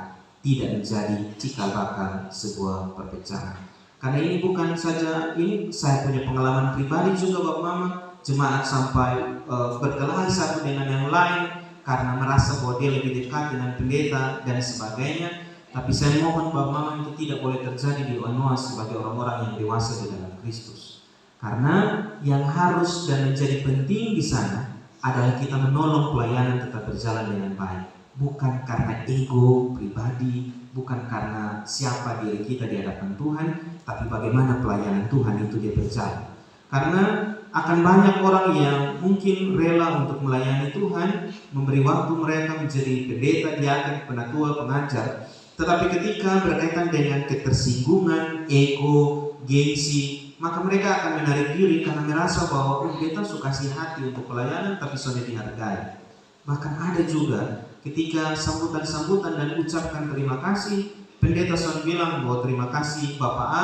tidak menjadi cikal bakal sebuah perpecahan. Karena ini bukan saja, ini saya punya pengalaman pribadi juga Bapak Mama, jemaat sampai berkelahi satu dengan yang lain karena merasa bahwa dia lebih dekat dengan pendeta dan sebagainya. Tapi saya mohon Bapak Mama itu tidak boleh terjadi di Onoa sebagai orang-orang yang dewasa di dalam Kristus. Karena yang harus dan menjadi penting di sana adalah kita menolong pelayanan tetap berjalan dengan baik. Bukan karena ego pribadi, bukan karena siapa diri kita di hadapan Tuhan, tapi bagaimana pelayanan Tuhan itu dia berjalan. Karena akan banyak orang yang mungkin rela untuk melayani Tuhan, memberi waktu mereka menjadi pendeta, diaken, penatua, pengajar. Tetapi ketika berkaitan dengan ketersinggungan, ego, gengsi, maka mereka akan menarik diri karena merasa bahwa pendeta suka kasih hati untuk pelayanan tapi sudah dihargai. Bahkan ada juga ketika sambutan-sambutan dan ucapkan terima kasih, pendeta sudah bilang bahwa terima kasih Bapak A,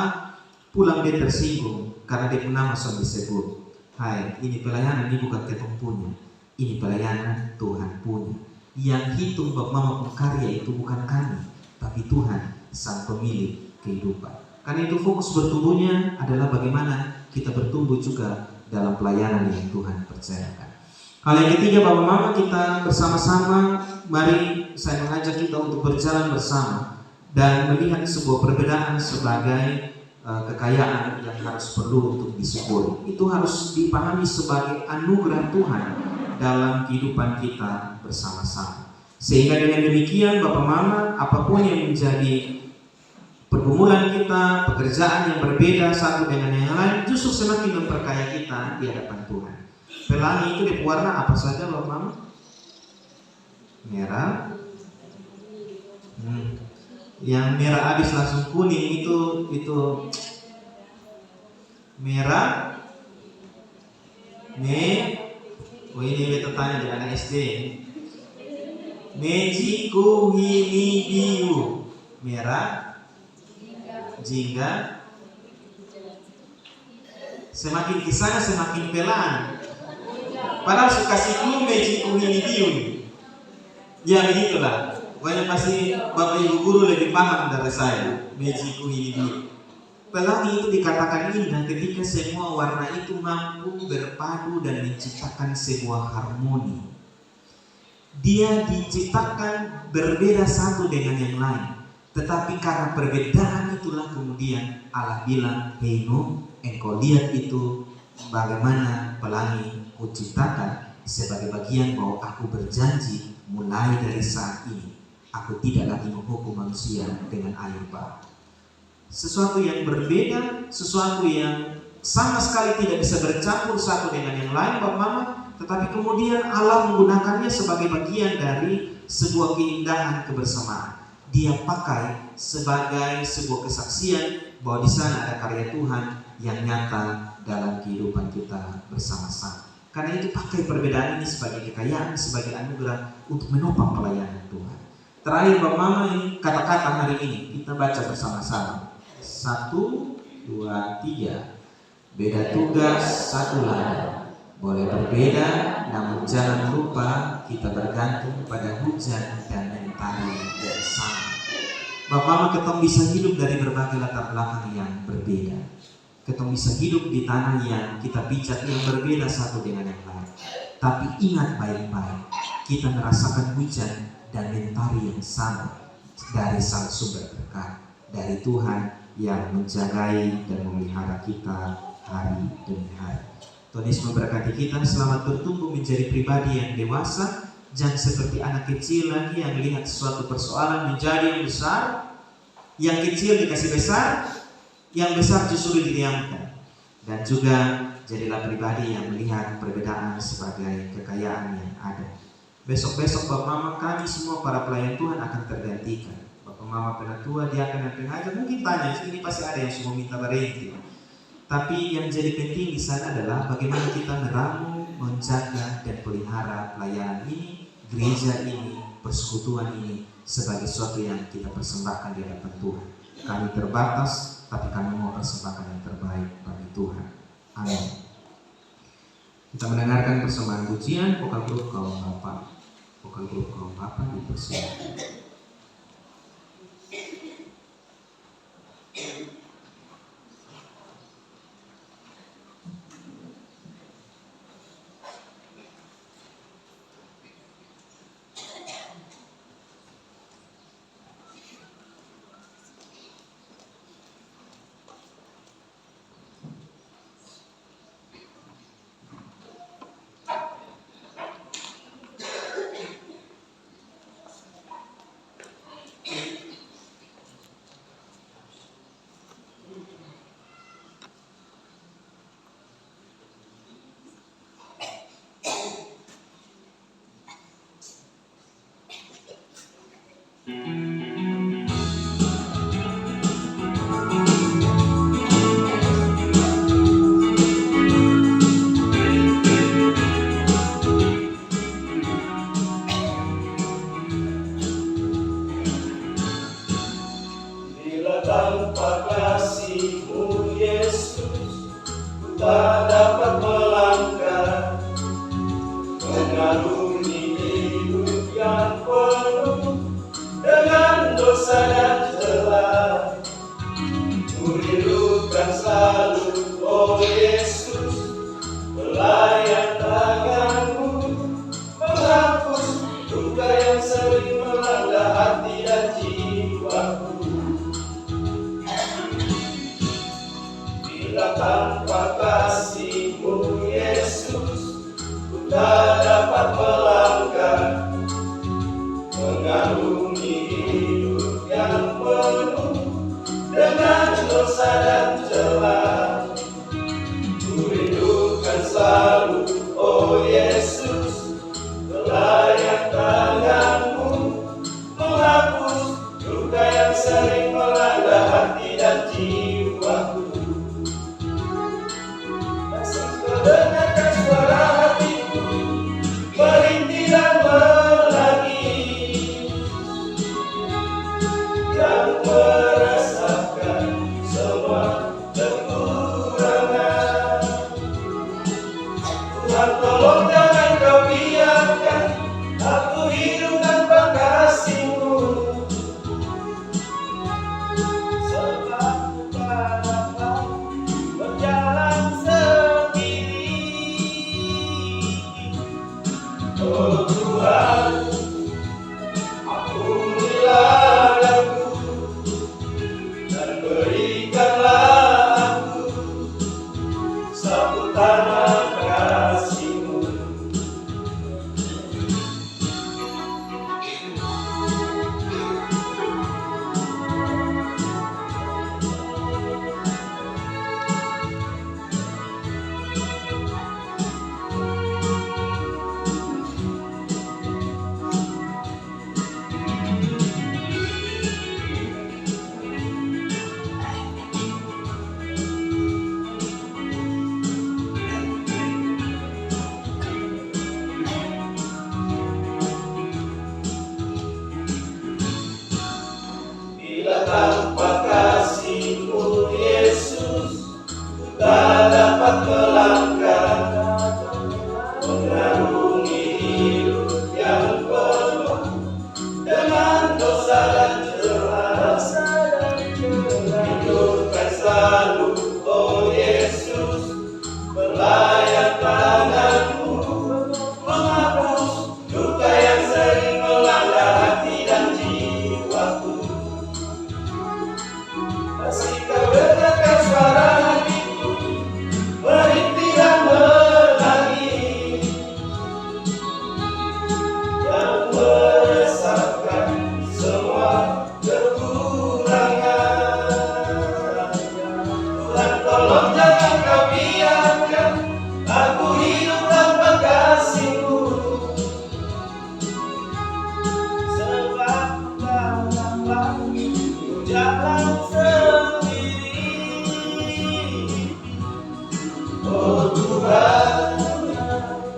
pulang dia tersinggung karena dia nama sudah disebut. Hai, ini pelayanan, ini bukan ketong punya, ini pelayanan Tuhan punya. Yang hitung Bapak Mama karya itu bukan kami, tapi Tuhan sang pemilik kehidupan. Karena itu fokus bertumbuhnya adalah bagaimana kita bertumbuh juga dalam pelayanan yang Tuhan percayakan. Hal yang ketiga Bapak Mama, kita bersama-sama, mari saya mengajak kita untuk berjalan bersama dan melihat sebuah perbedaan sebagai kekayaan yang harus perlu untuk disyukuri. Itu harus dipahami sebagai anugerah Tuhan dalam kehidupan kita bersama-sama. Sehingga dengan demikian Bapak Mama, apapun yang menjadi pergumulan kita, pekerjaan yang berbeda satu dengan yang lain, justru semakin memperkaya kita di hadapan Tuhan. Pelangi itu berwarna apa saja Bapak Mama? Merah. Yang merah habis langsung kuning itu merah. Oh ini beta tanya di anak SD. Meji kuhini biu, merah, jingga. Semakin kisahnya semakin pelan. Padahal suka si meji kuhini biu. Ya begitulah. Pokoknya pasti Bapak Ibu guru lebih paham dari saya. Meji kuhini biu. Pelangi itu dikatakan indah ketika semua warna itu mampu berpadu dan menciptakan sebuah harmoni. Dia diciptakan berbeda satu dengan yang lain, tetapi karena perbedaan itulah kemudian Allah bilang, "Hei Nuh, engkau lihat itu bagaimana pelangi kuciptakan sebagai bagian bahwa aku berjanji mulai dari saat ini aku tidak lagi menghukum manusia dengan air bah." Sesuatu yang berbeda, sesuatu yang sama sekali tidak bisa bercampur satu dengan yang lain Bapak Mama, tetapi kemudian Allah menggunakannya sebagai bagian dari sebuah keindahan kebersamaan. Dia pakai sebagai sebuah kesaksian bahwa di sana ada karya Tuhan yang nyata dalam kehidupan kita bersama-sama. Karena itu pakai perbedaan ini sebagai kekayaan, sebagai anugerah untuk menopang pelayanan Tuhan. Terakhir Bapak Mama, ini kata-kata hari ini kita baca bersama-sama. 1, 2, 3. Beda tugas, satu ladang. Boleh berbeda, namun jangan lupa kita bergantung pada hujan dan mentari yang sama. Bapak Mama, ketong bisa hidup dari berbagai latar belakang yang berbeda. Ketong bisa hidup di tanah yang kita pijak yang berbeda satu dengan yang lain. Tapi ingat baik-baik, kita merasakan hujan dan mentari yang sama dari sang sumber berkat, dari Tuhan yang menjagai dan memelihara kita hari demi hari. Tuhan Yesus memberkati kita. Selamat bertumbuh menjadi pribadi yang dewasa. Jangan seperti anak kecil lagi yang melihat suatu persoalan menjadi yang besar, yang kecil dikasih besar, yang besar justru didiamkan. Dan juga jadilah pribadi yang melihat perbedaan sebagai kekayaan yang ada. Besok-besok Bapak Mama, kami semua para pelayan Tuhan akan tergantikan. Bapak Mama penatua, diakan dan pengajar, mungkin tanya, ini pasti ada yang semua minta berhenti. Tapi yang jadi penting di sana adalah bagaimana kita meramu, menjaga dan pelihara pelayanan ini, gereja ini, persekutuan ini sebagai sesuatu yang kita persembahkan di hadapan Tuhan. Kami terbatas, tapi kami mau persembahkan yang terbaik bagi Tuhan. Amin. Kita mendengarkan persembahan pujian vokal grup kaum Bapak. Vokal grup kaum Bapak dipersilakan. tanpa kasih-Mu Yesus, tak dapat melangkah mengarungi hidup yang penuh dengan dosa dan celah. Hidupkan selalu, oh Yesus, belayan tangan-Mu, menghapus duka yang sering melanda hati dan jiwaku. Masih Kau dengarkan suara hatiku, merintih dan menangis, yang meresahkan semua kekurangan. Tuhan, tolong jangan Kau biarkan aku hidup tanpa kasih-Mu, sebab tak dapat jalan sendiri. Oh Tuhan,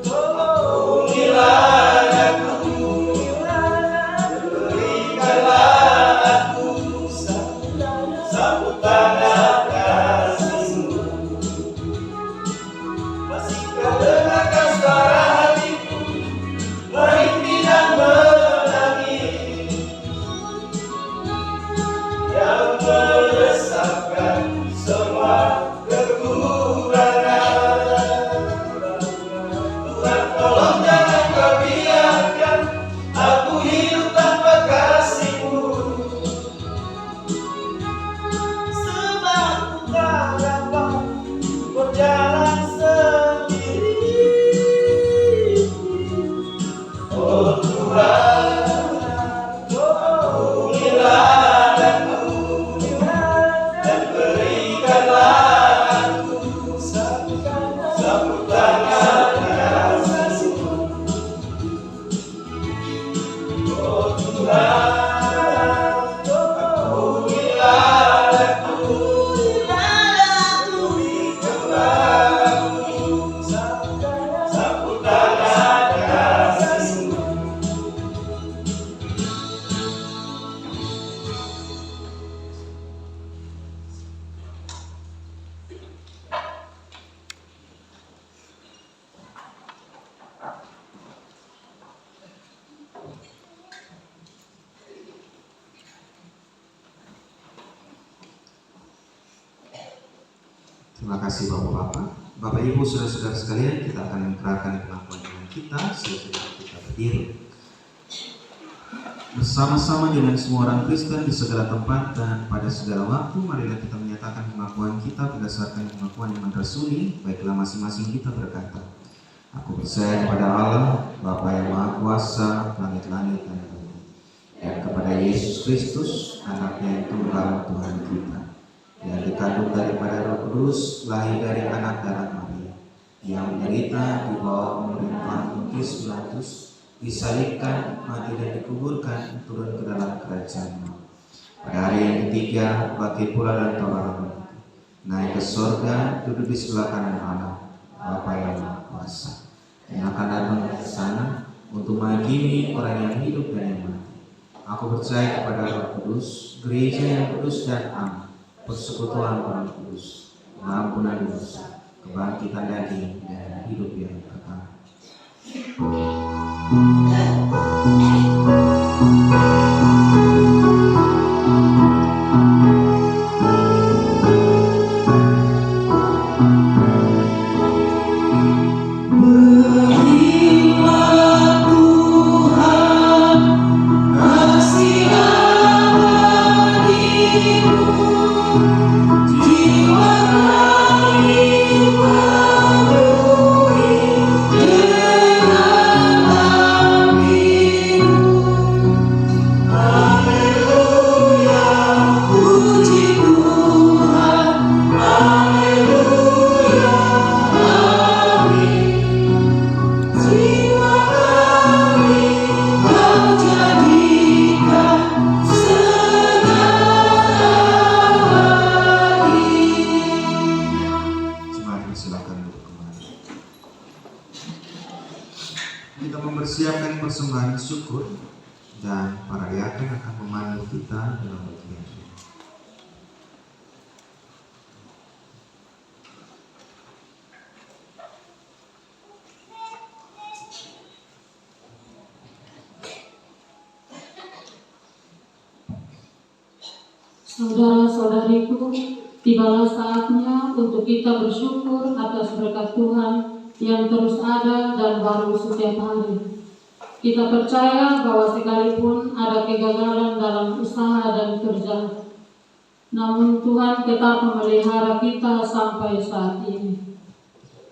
tolongilah aku, berikanlah aku sapu tangan kasih-Mu. Masih Kau dengarkan suara hatiku, merintih dan menangis, yang meresahkan semua kekurangan. Tuhan, tolong jangan Kau biarkan aku hidup tanpa kasih-Mu, sebab ku tak dapat berjalan sendiri. Oh Tuhan, tolongilah aku, dan berikanlah aku sapu tangan kasih-Mu. Oh Tuhan, tolongilah aku, berikanlah aku sapu tangan kasih-Mu. Terima kasih Bapak-Bapak, Bapak Ibu, saudara-saudara sekalian. Kita akan menggerakkan pengakuan iman kita sesudah kita berdiri bersama-sama dengan semua orang Kristen di segala tempat dan pada segala waktu. Marilah kita menyatakan pengakuan kita berdasarkan pengakuan iman rasuli. Baiklah, masing-masing kita berkata, aku percaya kepada Allah, Bapa yang Maha Kuasa, langit-langit dan bumi, dan kepada Yesus Kristus, anaknya yang tunggal Tuhan kita, yang dikandung daripada Roh Kudus, lahir dari anak darah Maria, yang menderita di bawah pemerintahan Pontius Pilatus, disalibkan, mati dan dikuburkan, turun ke dalam kerajaan maut. Pada hari yang ketiga, bangkit pula dan tolak naik ke surga, duduk di sebelah kanan Allah, Bapa yang Maha Kuasa, yang akan datang ke sana untuk menghakimi orang yang hidup dan yang mati. Aku percaya kepada Roh Kudus, gereja yang kudus dan aman, persekutuan orang kudus, pengampunan dosa, kebangkitan daging, dan hidup yang kekal. Kita mempersiapkan persembahan syukur dan para diaken akan memandu kita dalam bagian syukur. Saudara-saudariku, tibalah saatnya untuk kita bersyukur atas berkat Tuhan yang terus ada dan baru setiap hari. Kita percaya bahwa sekalipun ada kegagalan dalam usaha dan kerja, namun Tuhan tetap memelihara kita sampai saat ini.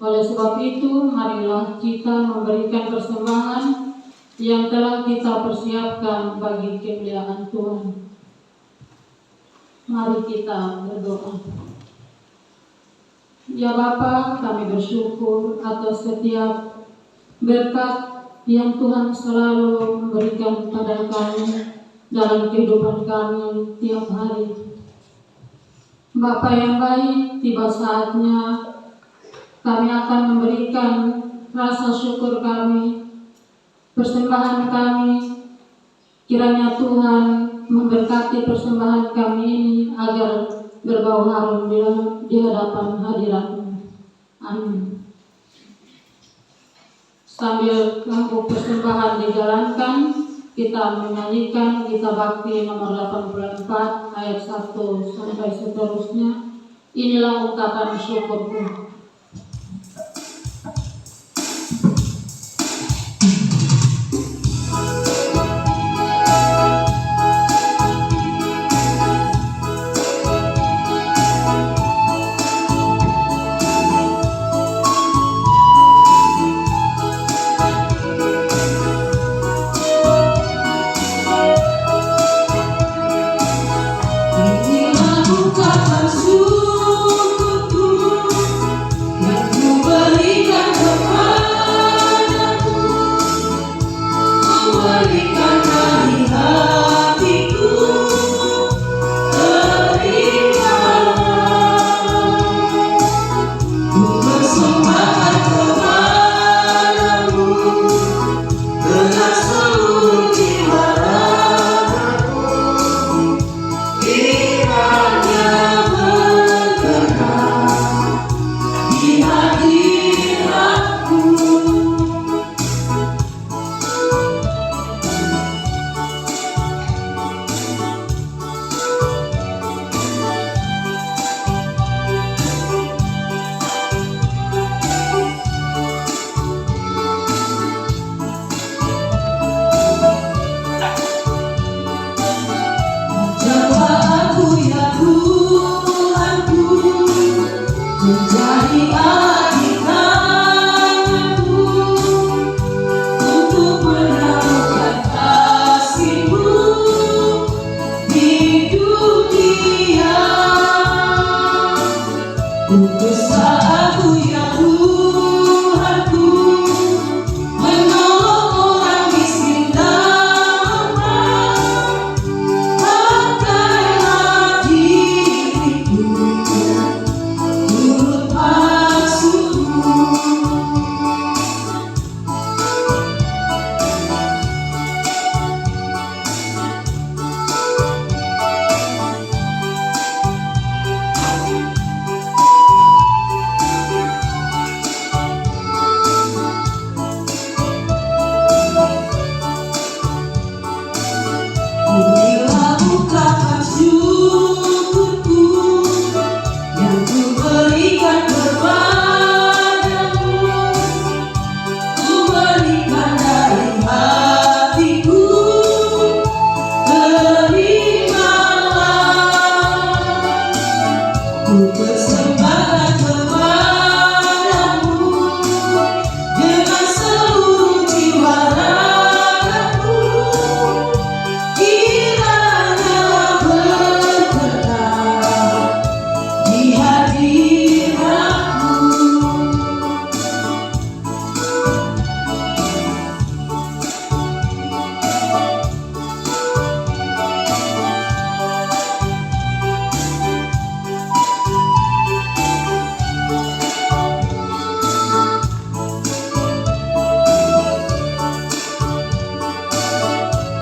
Oleh sebab itu, marilah kita memberikan persembahan yang telah kita persiapkan bagi kemuliaan Tuhan. Mari kita berdoa. Ya Bapa, kami bersyukur atas setiap berkat yang Tuhan selalu memberikan kepada kami dalam kehidupan kami tiap hari. Bapa yang baik, tiba saatnya kami akan memberikan rasa syukur kami, persembahan kami. Kiranya Tuhan memberkati persembahan kami ini agar berbau harum di hadapan hadirat-Mu. Amin. Sambil lampu persembahan dijalankan, kita menyanyikan Gita Bakti nomor 84 ayat 1 sampai seterusnya. Inilah ungkapan syukurku.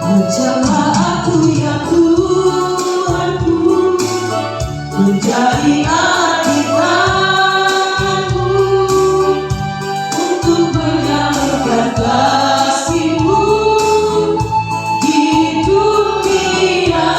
Ajarlah aku ya Tuhanku menjadi adik tanganmu untuk menyalurkan kasih-Mu di dunia.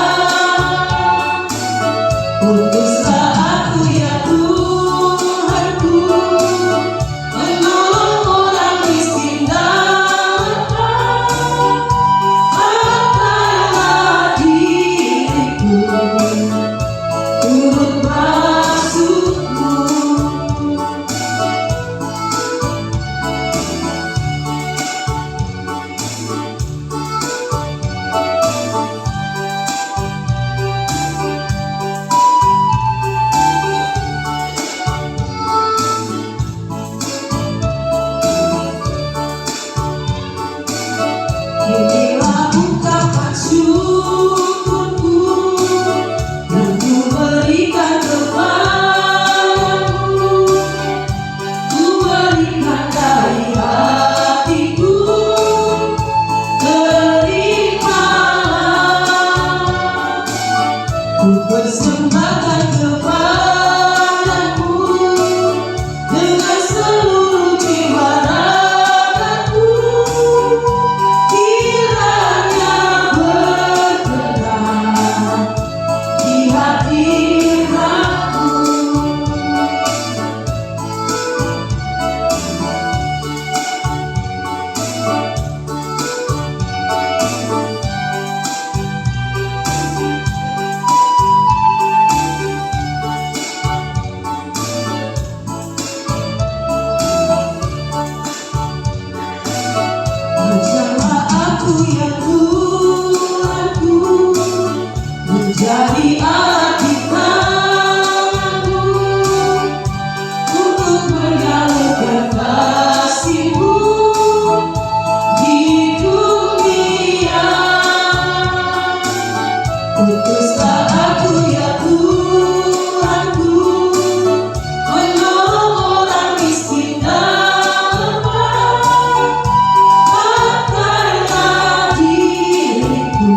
Ku persembahkan kepadamu dengan seluruh jiwa ragaku, kiranya berkenan di hadiratmu. Ajarlah aku ya Tuhanku, menjadi alat di tanganmu, untuk menyalurkan kasih-Mu di dunia. Utuslah aku ya Tuhanku, menolong orang miskin dan lemah. Pakailah diriku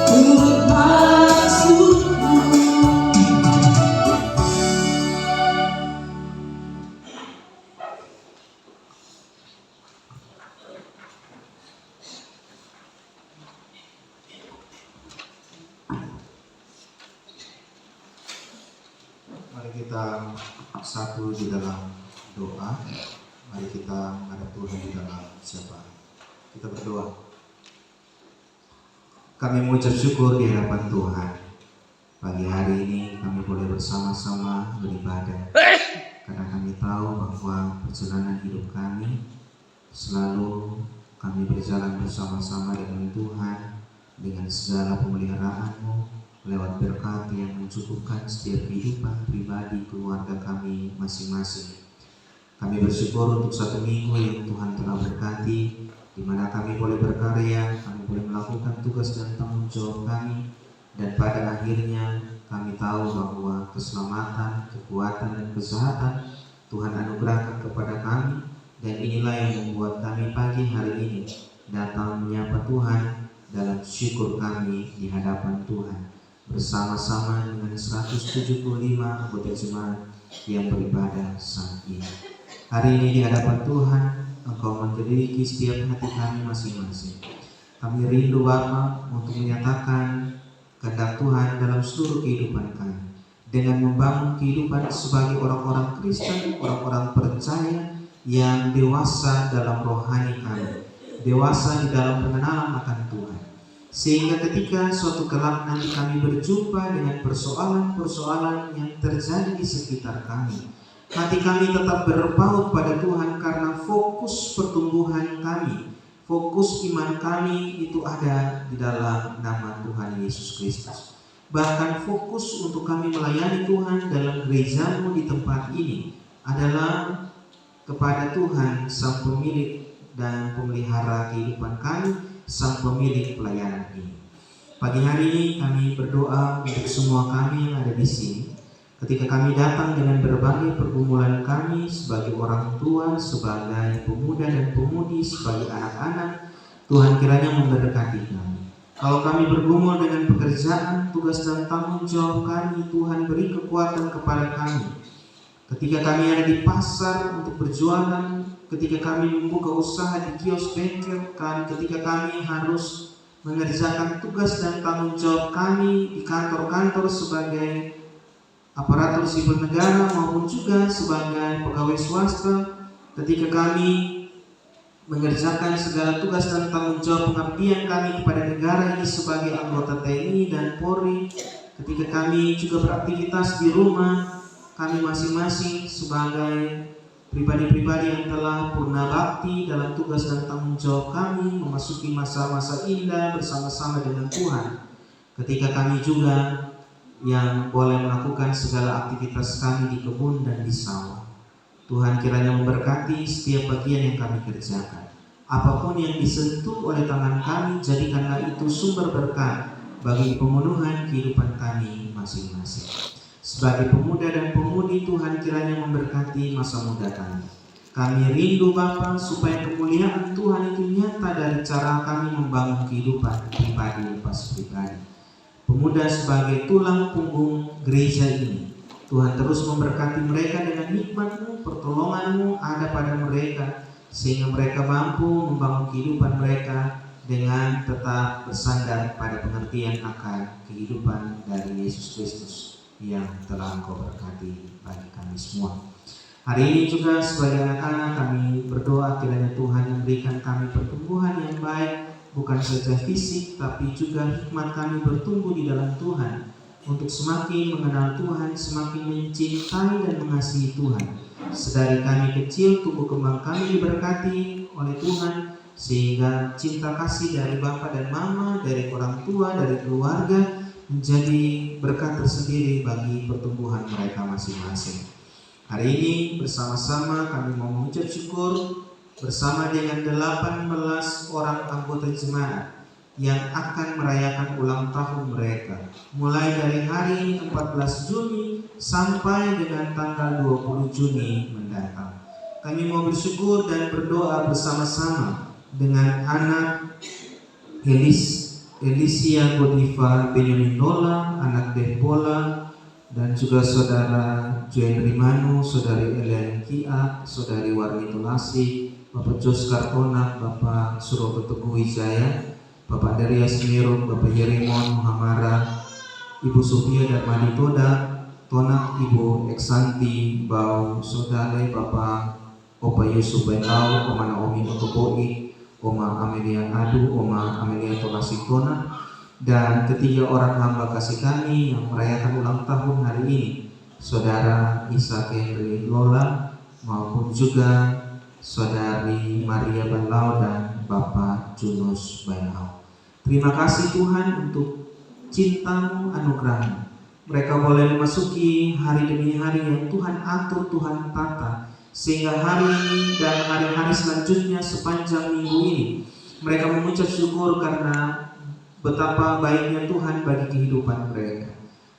turut maksud-Mu. Mari kita satu di dalam doa. Mari kita menghadap Tuhan di dalam siapa. Kita berdoa. Kami mengucap syukur di hadapan Tuhan. Pagi hari ini kami boleh bersama-sama beribadah. Karena kami tahu bahwa perjalanan hidup kami selalu kami berjalan bersama-sama dengan Tuhan, dengan segala pemeliharaan-Mu, lewat berkat yang mencukupkan setiap kehidupan pribadi keluarga kami masing-masing. Kami bersyukur untuk satu minggu yang Tuhan telah berkati, di mana kami boleh berkarya, kami boleh melakukan tugas dan tanggung jawab kami, dan pada akhirnya kami tahu bahwa keselamatan, kekuatan, dan kesehatan Tuhan anugerahkan kepada kami, dan inilah yang membuat kami pagi hari ini datang menyapa Tuhan dalam syukur kami di hadapan Tuhan, bersama-sama dengan 175 anggota jemaat yang beribadah saat ini. Hari ini di hadapan Tuhan, Engkau menjeliki setiap hati kami masing-masing. Kami rindu Bapa untuk menyatakan kehendak Tuhan dalam seluruh kehidupan kami, dengan membangun kehidupan sebagai orang-orang Kristen, orang-orang percaya yang dewasa dalam rohani kami, dewasa di dalam pengenalan akan Tuhan. Sehingga ketika suatu kelak nanti kami berjumpa dengan persoalan-persoalan yang terjadi di sekitar kami, hati kami tetap berpaut pada Tuhan, karena fokus pertumbuhan kami, fokus iman kami itu ada di dalam nama Tuhan Yesus Kristus. Bahkan fokus untuk kami melayani Tuhan dalam gereja-Mu di tempat ini adalah kepada Tuhan, Sang Pemilik dan Pemelihara kehidupan kami, Sang Pemilik pelayanan ini. Pagi hari ini kami berdoa untuk semua kami yang ada di sini. Ketika kami datang dengan berbagai pergumulan kami sebagai orang tua, sebagai pemuda dan pemudi, sebagai anak-anak, Tuhan kiranya memberkati kami. Kalau kami bergumul dengan pekerjaan, tugas dan tanggung jawab kami, Tuhan beri kekuatan kepada kami. Ketika kami ada di pasar untuk berjualan, ketika kami membuka usaha di kios bengkel, ketika kami harus mengerjakan tugas dan tanggung jawab kami di kantor-kantor sebagai aparatur sipil negara maupun juga sebagai pegawai swasta, ketika kami mengerjakan segala tugas dan tanggung jawab pengabdian kami kepada negara ini sebagai anggota TNI dan Polri, ketika kami juga beraktivitas di rumah, kami masing-masing sebagai pribadi-pribadi yang telah purna bakti dalam tugas dan tanggung jawab kami memasuki masa-masa indah bersama-sama dengan Tuhan. Ketika kami juga yang boleh melakukan segala aktivitas kami di kebun dan di sawah, Tuhan kiranya memberkati setiap bagian yang kami kerjakan. Apapun yang disentuh oleh tangan kami, jadikanlah itu sumber berkat bagi pemenuhan kehidupan kami masing-masing. Sebagai pemuda dan pemudi, Tuhan kiranya memberkati masa muda kami. Kami rindu Bapa supaya kemuliaan Tuhan itu nyata dari cara kami membangun kehidupan pribadi lepas pribadi. pemuda sebagai tulang punggung gereja ini. Tuhan terus memberkati mereka dengan hikmat-Mu, pertolongan-Mu ada pada mereka, sehingga mereka mampu membangun kehidupan mereka dengan tetap bersandar pada pengertian akan kehidupan dari Yesus Kristus yang telah Engkau berkati bagi kami semua. Hari ini juga sebagai anak-anak kami berdoa kiranya Tuhan memberikan kami pertumbuhan yang baik, bukan saja fisik tapi juga hikmat kami bertumbuh di dalam Tuhan untuk semakin mengenal Tuhan, semakin mencintai dan mengasihi Tuhan. Sedari kami kecil tubuh kembang kami diberkati oleh Tuhan, sehingga cinta kasih dari Bapa dan Mama, dari orang tua, dari keluarga menjadi berkat tersendiri bagi pertumbuhan mereka masing-masing. Hari ini bersama-sama kami mau mengucap syukur bersama dengan 18 orang anggota jemaat yang akan merayakan ulang tahun mereka mulai dari hari 14 Juni sampai dengan tanggal 20 Juni mendatang. Kami mau bersyukur dan berdoa bersama-sama dengan anak Elisia Godiva Benyamin Dola, anak Dehbola, dan juga saudara Joen Rimanu, saudari Ellen Kia, saudari Warni Tulasi, Bapak Jos Kartona, Bapak Suroto Teguh Wijaya, Bapak Darius Mirun, Bapak Yerimon Muhamara, Ibu Sofia Darmani Toda, Tonak Ibu Eksanti Bau Sodale, Bapak Opa Yusuf Baitau, Oma Naomi Otoboi, Oma Amelia Adu, Oma Amelia Tolasi Tona, dan ketiga orang hamba kasih kami yang merayakan ulang tahun hari ini, Saudara Isa Henry Lola maupun juga Saudari Maria Balau dan Bapak Junus Bainau. Terima kasih Tuhan untuk cinta-Mu, anugerah-Mu. Mereka boleh memasuki hari demi hari yang Tuhan atur, Tuhan tata, sehingga hari ini dan hari-hari selanjutnya sepanjang minggu ini mereka mengucap syukur karena betapa baiknya Tuhan bagi kehidupan mereka.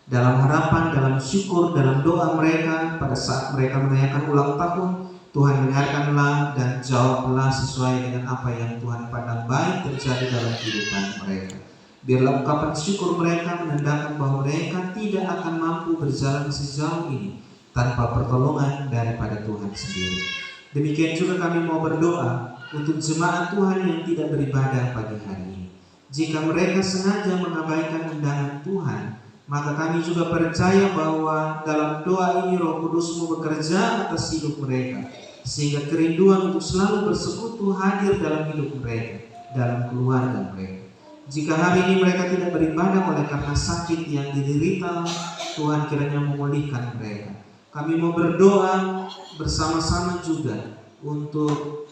Dalam harapan, dalam syukur, dalam doa mereka pada saat mereka merayakan ulang tahun, Tuhan dengarkanlah dan jawablah sesuai dengan apa yang Tuhan pandang baik terjadi dalam kehidupan mereka. Biarlah ungkapan syukur mereka menandakan bahwa mereka tidak akan mampu berjalan sejauh ini tanpa pertolongan daripada Tuhan sendiri. Demikian juga kami mau berdoa untuk jemaat Tuhan yang tidak beribadah pagi hari ini. Jika mereka sengaja mengabaikan undangan Tuhan, maka kami juga percaya bahwa dalam doa ini Roh Kudus-Mu bekerja atas hidup mereka, sehingga kerinduan untuk selalu bersekutu hadir dalam hidup mereka, dalam keluarga mereka. Jika hari ini mereka tidak beribadah oleh karena sakit yang diderita, Tuhan kiranya memulihkan mereka. Kami mau berdoa bersama-sama juga untuk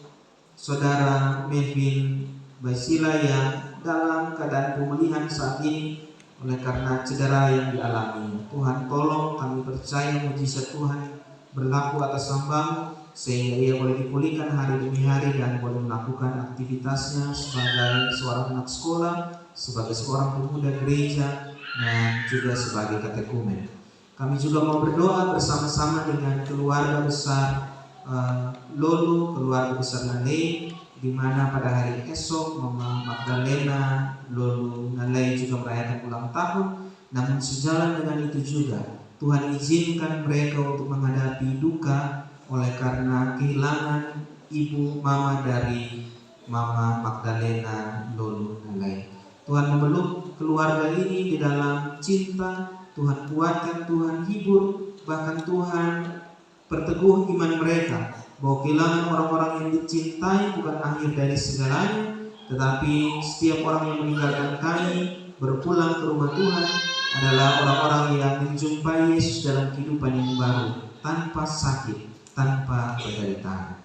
Saudara Melvin Basila yang dalam keadaan pemulihan saat ini oleh karena cedera yang dialami. Tuhan tolong, kami percaya mujizat Tuhan berlaku atas hamba sehingga ia boleh dipulihkan hari demi hari dan boleh melakukan aktivitasnya sebagai seorang anak sekolah, sebagai seorang pemuda gereja, dan juga sebagai katekumen. Kami juga mau berdoa bersama-sama dengan keluarga besar Lolo, keluarga besar Nalei, di mana pada hari esok Mama Magdalena Lolo Nalei juga merayakan ulang tahun. Namun sejalan dengan itu juga Tuhan izinkan mereka untuk menghadapi duka oleh karena kehilangan ibu mama dari Mama Magdalena Lolo Nalei. Tuhan memeluk keluarga ini di dalam cinta, Tuhan kuatkan, Tuhan hibur, bahkan Tuhan perteguh iman mereka bahwa kehilangan orang-orang yang dicintai bukan akhir dari segalanya, tetapi setiap orang yang meninggalkan kami berpulang ke rumah Tuhan adalah orang-orang yang menjumpai Yesus dalam kehidupan yang baru, tanpa sakit, tanpa penderitaan.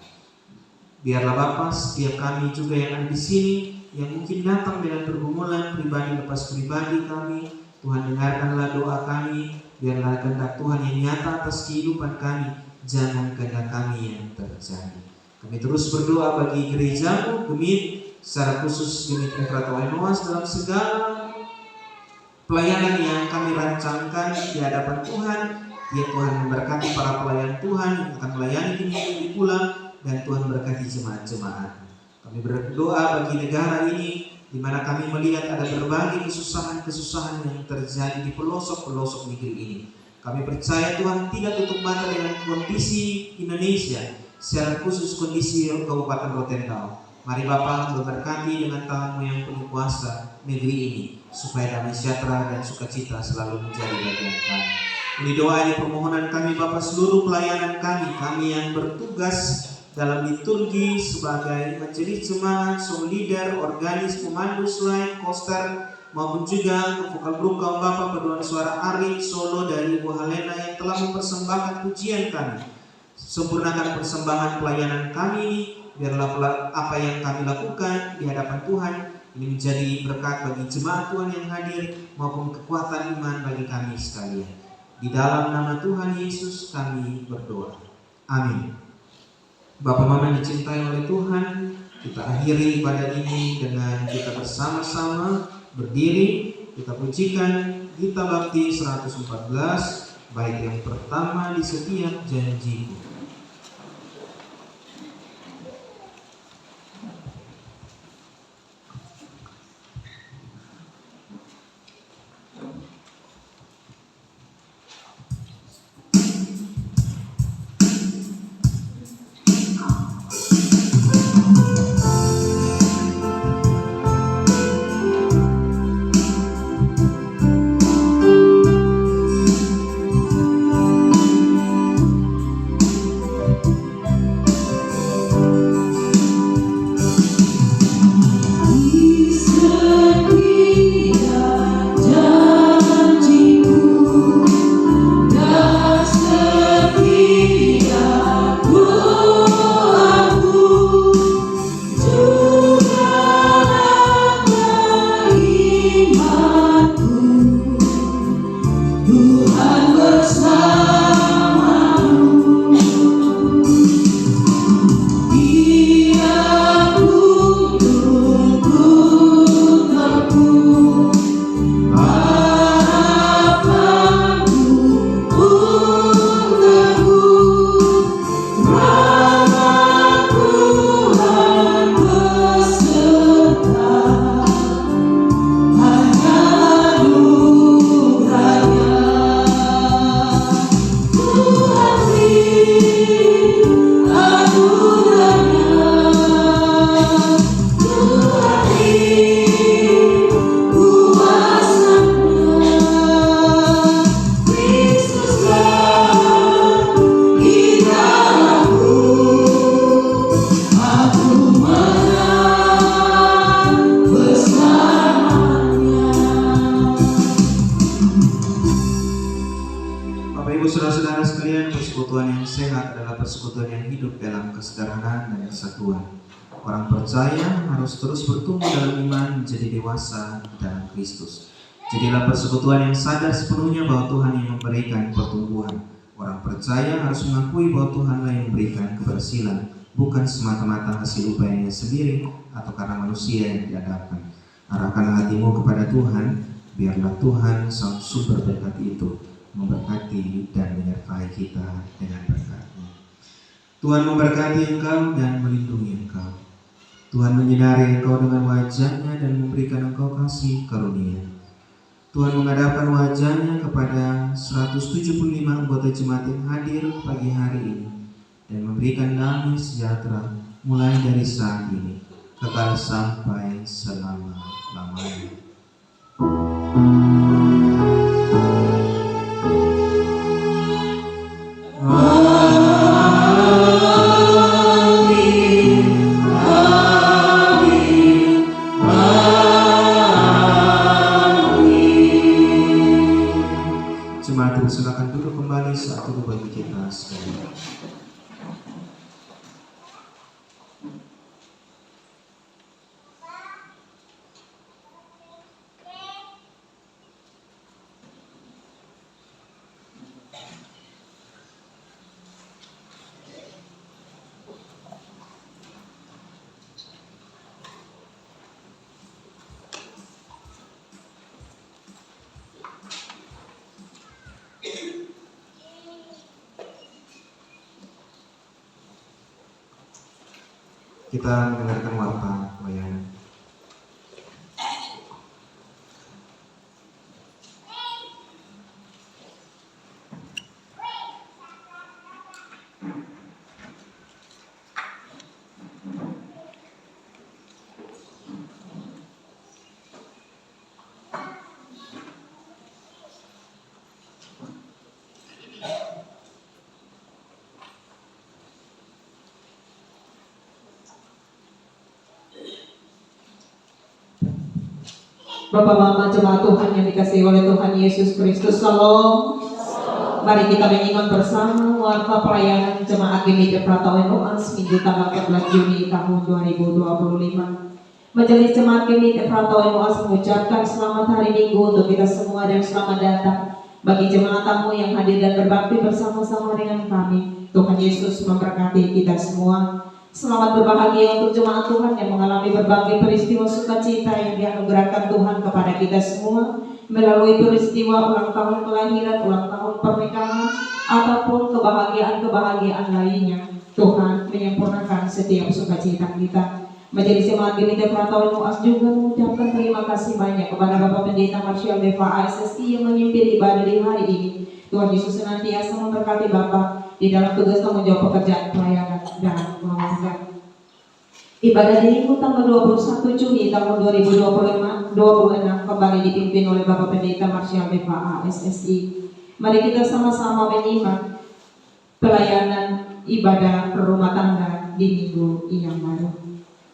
Biarlah Bapa, setiap kami juga yang ada di sini yang mungkin datang dengan pergumulan pribadi lepas pribadi kami, Tuhan dengarkanlah doa kami. Biarlah kehendak Tuhan yang nyata atas kehidupan kami, jangan kehendak kami yang terjadi. Kami terus berdoa bagi gereja-Mu, Gemit, secara khusus Gemit Efrata Wainoas dalam segala pelayanan yang kami rancangkan di hadapan Tuhan. Ya Tuhan memberkati para pelayan Tuhan yang akan melayani di minggu pulang, dan Tuhan berkati jemaat-jemaat. Kami berdoa bagi negara ini di mana kami melihat ada berbagai kesusahan-kesusahan yang terjadi di pelosok-pelosok negeri ini. Kami percaya Tuhan tidak tutup mata dengan kondisi Indonesia, secara khusus kondisi Kabupaten Rotendao. Mari Bapa memberkati dengan tangan-Mu yang penuh kuasa negeri ini, supaya damai sejahtera dan sukacita selalu menjadi bagian kami. Ini doa ini permohonan kami Bapa, seluruh pelayanan kami yang bertugas dalam liturgi sebagai majelis jemaat, song leader, organis, pemandu slide, koster, maupun juga vokal group kaum Bapa paduan suara Ari Solo dari Ibu Halena yang telah mempersembahkan pujian kami. Sempurnakan persembahan pelayanan kami ini, biarlah apa yang kami lakukan di hadapan Tuhan ini menjadi berkat bagi jemaat Tuhan yang hadir maupun kekuatan iman bagi kami sekalian. Di dalam nama Tuhan Yesus kami berdoa. Amin. Bapak Mama yang dicintai oleh Tuhan, kita akhiri ibadah ini dengan kita bersama-sama berdiri, kita pujikan Gita Bakti 114, bait yang pertama di setiap janjiku. Persekutuan yang hidup dalam kesederhanaan dan kesatuan. Orang percaya harus terus bertumbuh dalam iman menjadi dewasa dalam Kristus. Jadilah persekutuan yang sadar sepenuhnya bahwa Tuhan yang memberikan pertumbuhan. Orang percaya harus mengakui bahwa Tuhanlah yang memberikan keberhasilan, bukan semata-mata hasil upayanya sendiri atau karena manusia yang diadakan. Arahkanlah hatimu kepada Tuhan, biarlah Tuhan sang sumber berkat itu memberkati dan menyertai kita dengan berkat-Nya. Tuhan memberkati engkau dan melindungi engkau. Tuhan menyinari engkau dengan wajah-Nya dan memberikan engkau kasih karunia. Tuhan menghadapkan wajah-Nya kepada 175 anggota jemaat yang hadir pagi hari ini dan memberikan damai sejahtera mulai dari saat ini kekal sampai selama-lamanya. Silakan duduk kembali saat itu bagi kita sekalian. Kita mendengarkan warta pelayanan. Bapak Mama jemaat Tuhan yang dikasihi oleh Tuhan Yesus Kristus, Shalom. Mari kita menyimak bersama warta pelayanan jemaat GMI Pratowen UAS Minggu tanggal 14 Juni tahun 2025. Majelis Jemaat GMI Pratowen UAS mengucapkan selamat hari Minggu untuk kita semua dan selamat datang bagi jemaat tamu yang hadir dan berbakti bersama-sama dengan kami. Tuhan Yesus memberkati kita semua. Selamat berbahagia untuk jemaat Tuhan yang mengalami berbagai peristiwa sukacita yang dianugerahkan Tuhan kepada kita semua melalui peristiwa ulang tahun kelahiran, ulang tahun pernikahan, ataupun kebahagiaan-kebahagiaan lainnya. Tuhan menyempurnakan setiap sukacita kita. Majelis Jemaat GMI Pratowen UAS juga mengucapkan terima kasih banyak kepada Bapak Pendeta Marshall Deva ASSI yang memimpin ibadah di hari ini. Tuhan Yesus senantiasa memberkati Bapak di dalam tugas tanggung jawab pekerjaan pelayanan dan pelayanan. Ibadah di Minggu tanggal 21 Juni tahun 2026 kembali dipimpin oleh Bapak Pendeta Marshall Deva ASSI. Mari kita sama-sama menyimak pelayanan ibadah rumah tangga di minggu yang baru.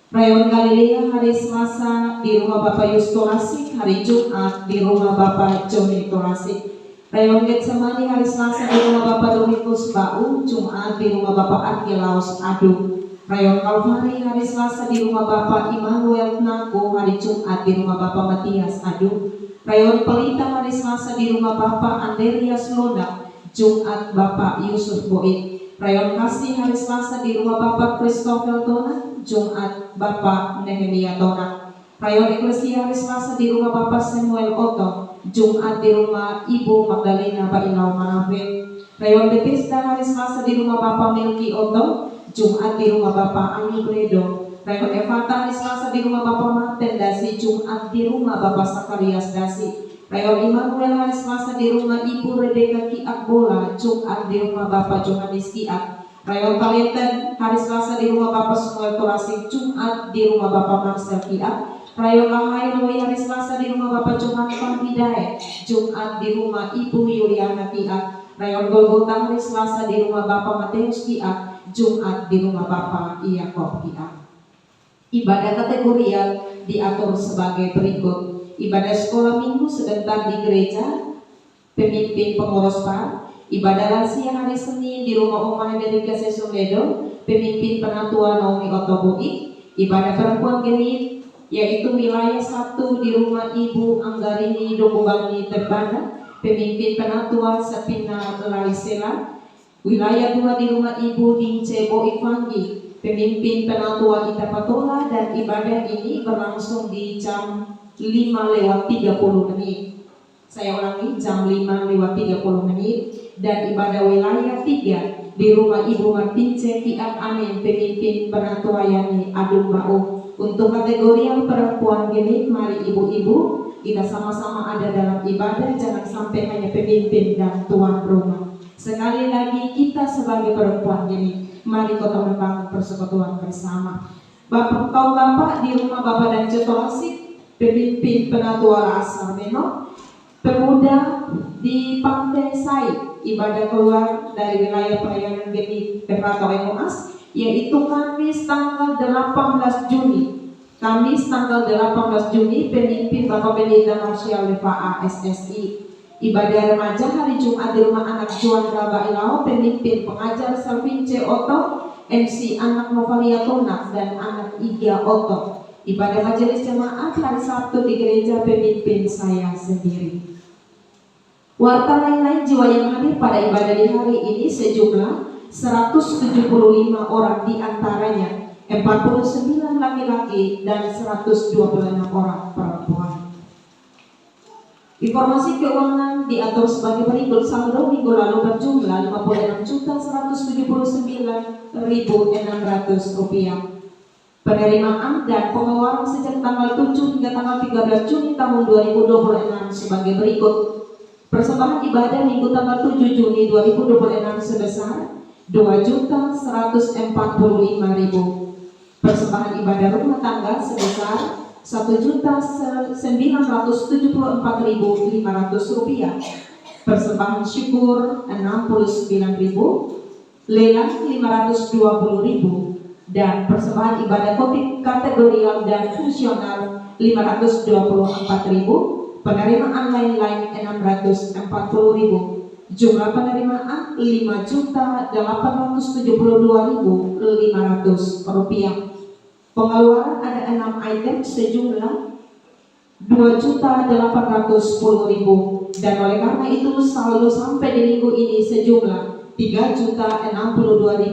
Rayon Galilea hari Selasa di rumah Bapak Yusto Lasik, hari Jumat di rumah Bapak Joni Tolasik. Rayon Getsemani hari Selasa di rumah Bapak Dominikus Bau, Jumat di rumah Bapak Arkilaus Adu. Rayon Kalvari hari Selasa di rumah Bapak Immanuel Nako, hari Jumat di rumah Bapak Matias Adu. Rayon Pelita hari Selasa di rumah Bapak Andreas Lodak, Jumat Bapak Yusuf Boid. Rayon Kasih hari Selasa di rumah Bapak Christopher Tona, Jumat Bapak Nehemia Tona. Rayon Eklesia hari Selasa di rumah Bapak Samuel Otto, Jumat di rumah Ibu Magdalena Bailau Manafe. Rayon Bethesda hari Selasa di rumah Bapak Milki Otto, Jumat di rumah Bapak Ani Bredo. Rayon Evata hari Selasa di rumah Bapak Martin Dasi, Jumat di rumah Bapak Sakarias Dasi. Rayon Immanuel hari Selasa di rumah Ibu Rebeka Kiak Bola, Jumat di rumah Bapak Johannes Kiak. Rayon Talenten hari Selasa di rumah Bapak Samuel Tolasik, Jumat di rumah Bapak Marcel Kiak. Rayon Lahai Roy hari Selasa di rumah Bapak Johan Panghidae, Jumat di rumah Ibu Yuliana Kiak. Rayon Golgota hari Selasa di rumah Bapak Mateus Kiak, Jumat di rumah Bapak Yakob Kiak. Ibadah kategorial diatur sebagai berikut. Ibadah sekolah minggu sebentar di gereja, pemimpin pengurus PAR. Ibadah lansia hari Senin di rumah Oma Amerika Sesumedo, pemimpin penatua Naomi Otoboi. Ibadah perempuan GMI yaitu wilayah 1 di rumah Ibu Anggarini Dokubangni Terbana, pemimpin penatua Sapina Laisela. Wilayah 2 di rumah Ibu Dince Boivangi, pemimpin penatua Itapatola, dan ibadah ini berlangsung di jam 5:30 menit. Saya ulangi, jam 5:30 menit. Dan ibadah wilayah 3 di rumah Ibu Martince Kiat Amin, pemimpin penatua Yani Adung Bau. Untuk kategori yang perempuan gini, mari ibu-ibu kita sama-sama ada dalam ibadah, jangan sampai hanya pemimpin dan tuan rumah. Sekali lagi kita sebagai perempuan gini, mari kita membangun persekutuan bersama. Kaum bapak di rumah Bapak dan Cetolasik, pemimpin penatua Asar Beno. Pemuda di Pantai Sai, ibadah keluar dari wilayah pelayanan GMI Pratowen UAS, yaitu Kamis tanggal 18 Juni. Kamis tanggal 18 Juni, pemimpin Bapak Pendeta Marshall Deva ASSI. Ibadah remaja hari Jumat di rumah anak Juan Bailau, pemimpin pengajar Selvince Otto, MC anak Novalia Tona dan anak Iga Otto. Ibadah majelis jemaat hari Sabtu di gereja, pemimpin saya sendiri. Warta lain-lain jiwa yang hadir pada ibadah di hari ini sejumlah 175 orang, di antaranya 49 laki-laki dan 126 orang perempuan. Informasi keuangan diatur sebagai berikut. Saldo minggu lalu berjumlah Rp56.179.600. Penerimaan dan pengeluaran sejak tanggal 7 hingga tanggal 13 Juni tahun 2026 sebagai berikut. Persembahan ibadah minggu tanggal 7 Juni 2026 sebesar Rp2.145.000. Persembahan ibadah rumah tangga sebesar Rp1.974.500. Persembahan syukur Rp69.000, lelang Rp520.000, dan persembahan ibadah kategorial dan fungsional 524.000, penerimaan lain-lain 640.000. Jumlah penerimaan Rp5.872.500. Pengeluaran ada 6 item sejumlah 2.810.000, dan oleh karena itu saldo sampai di minggu ini sejumlah 3.062.500.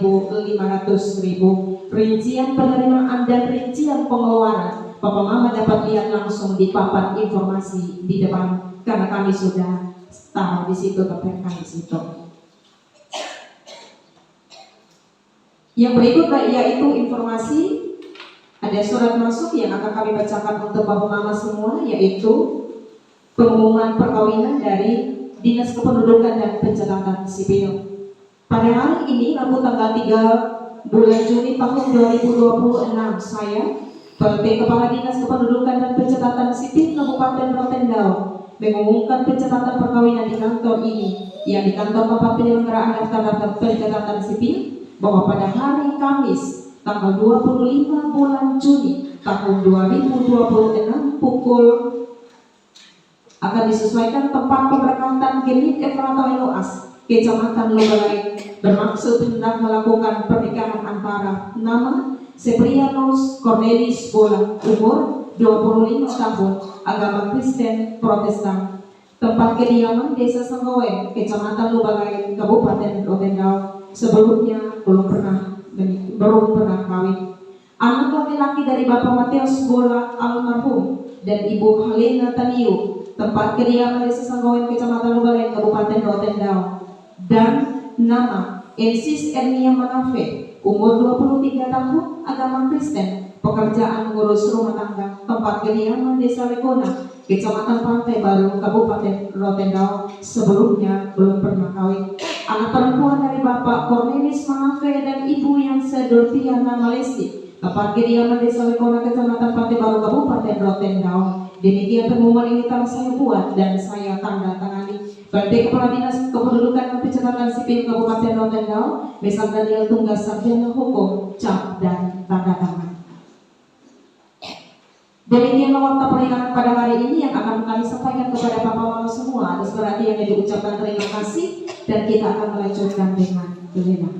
Rincian penerimaan dan rincian pengeluaran Papa Mama dapat lihat langsung di papan informasi di depan, karena kami sudah taruh di situ, tempelkan di situ. Yang berikutnya yaitu informasi, ada surat masuk yang akan kami bacakan untuk Bapak Mama semua, yaitu pengumuman perkawinan dari Dinas Kependudukan dan Pencatatan Sipil. Pada hari ini, Rabu tanggal 3 bulan Juni tahun 2026, saya, PLT Kepala Dinas Kependudukan dan Pencatatan Sipil Kabupaten Rotendao, mengumumkan pencatatan perkawinan di kantor ini, yang di kantor tempat penyelenggaraan daftar pencatatan sipil, bahwa pada hari Kamis tanggal 25 bulan Juni tahun 2026 pukul akan disesuaikan tempat pemberangkatan Gemit Efrata Eloas, Kecamatan Lobalai, bermaksud hendak melakukan pernikahan antara nama Seprianus Cornelis Bola, umur 25 tahun, agama Kristen Protestan, tempat kediaman Desa Sanggowen, Kecamatan Lobalai, Kabupaten Rotendao, sebelumnya belum pernah kawin. Anak laki-laki dari Bapak Matius Bola almarhum dan Ibu Helena Taniu, tempat kediaman Desa Sanggowen, Kecamatan Lobalai, Kabupaten Rotendao, dan nama Ensis Ernia Manafe, umur 23 tahun, agama Kristen, pekerjaan ngurus rumah tangga, tempat kediaman Desa Lekona, Kecamatan Pantai Baru, Kabupaten Rotendao, sebelumnya belum pernah kawin. Anak perempuan dari Bapak Cornelis Manafe dan Ibu yang Sedortiana Malesi, tempat kediaman Desa Lekona, Kecamatan Pantai Baru, Kabupaten Rotendao. Demikian pengumuman ini telah saya buat dan saya tanda tangani. PLT Kepala Dinas Kependudukan dan Pencatatan Sipil Kabupaten Rotendao, Besar Daniel Tunggas Sarjana Hukum, cap dan tanda tangan. Demikianlah waktu pernikahan pada hari ini yang akan kami sampaikan kepada Papa Mama semua. Atas perhatiannya diucapkan terima kasih, dan kita akan melanjutkan dengan doa.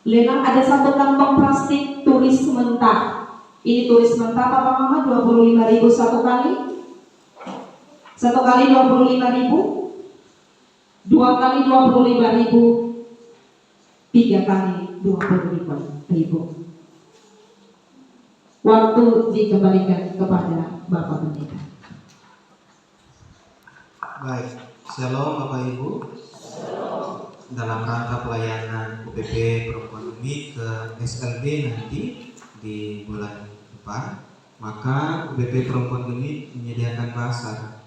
Lenang ada satu kantong plastik turis mentah. Ini turis mentah Papa Mama 25.000 satu kali. Satu kali 25.000. Dua kali 25.000. Tiga kali 25.000. Waktu dikembalikan kepada Bapak Pendeta. Baik, shalom Bapak Ibu. Dalam rangka pelayanan UPP Perempuan Umi ke SLB nanti di bulan depan, maka UPP Perempuan Umi menyediakan pasar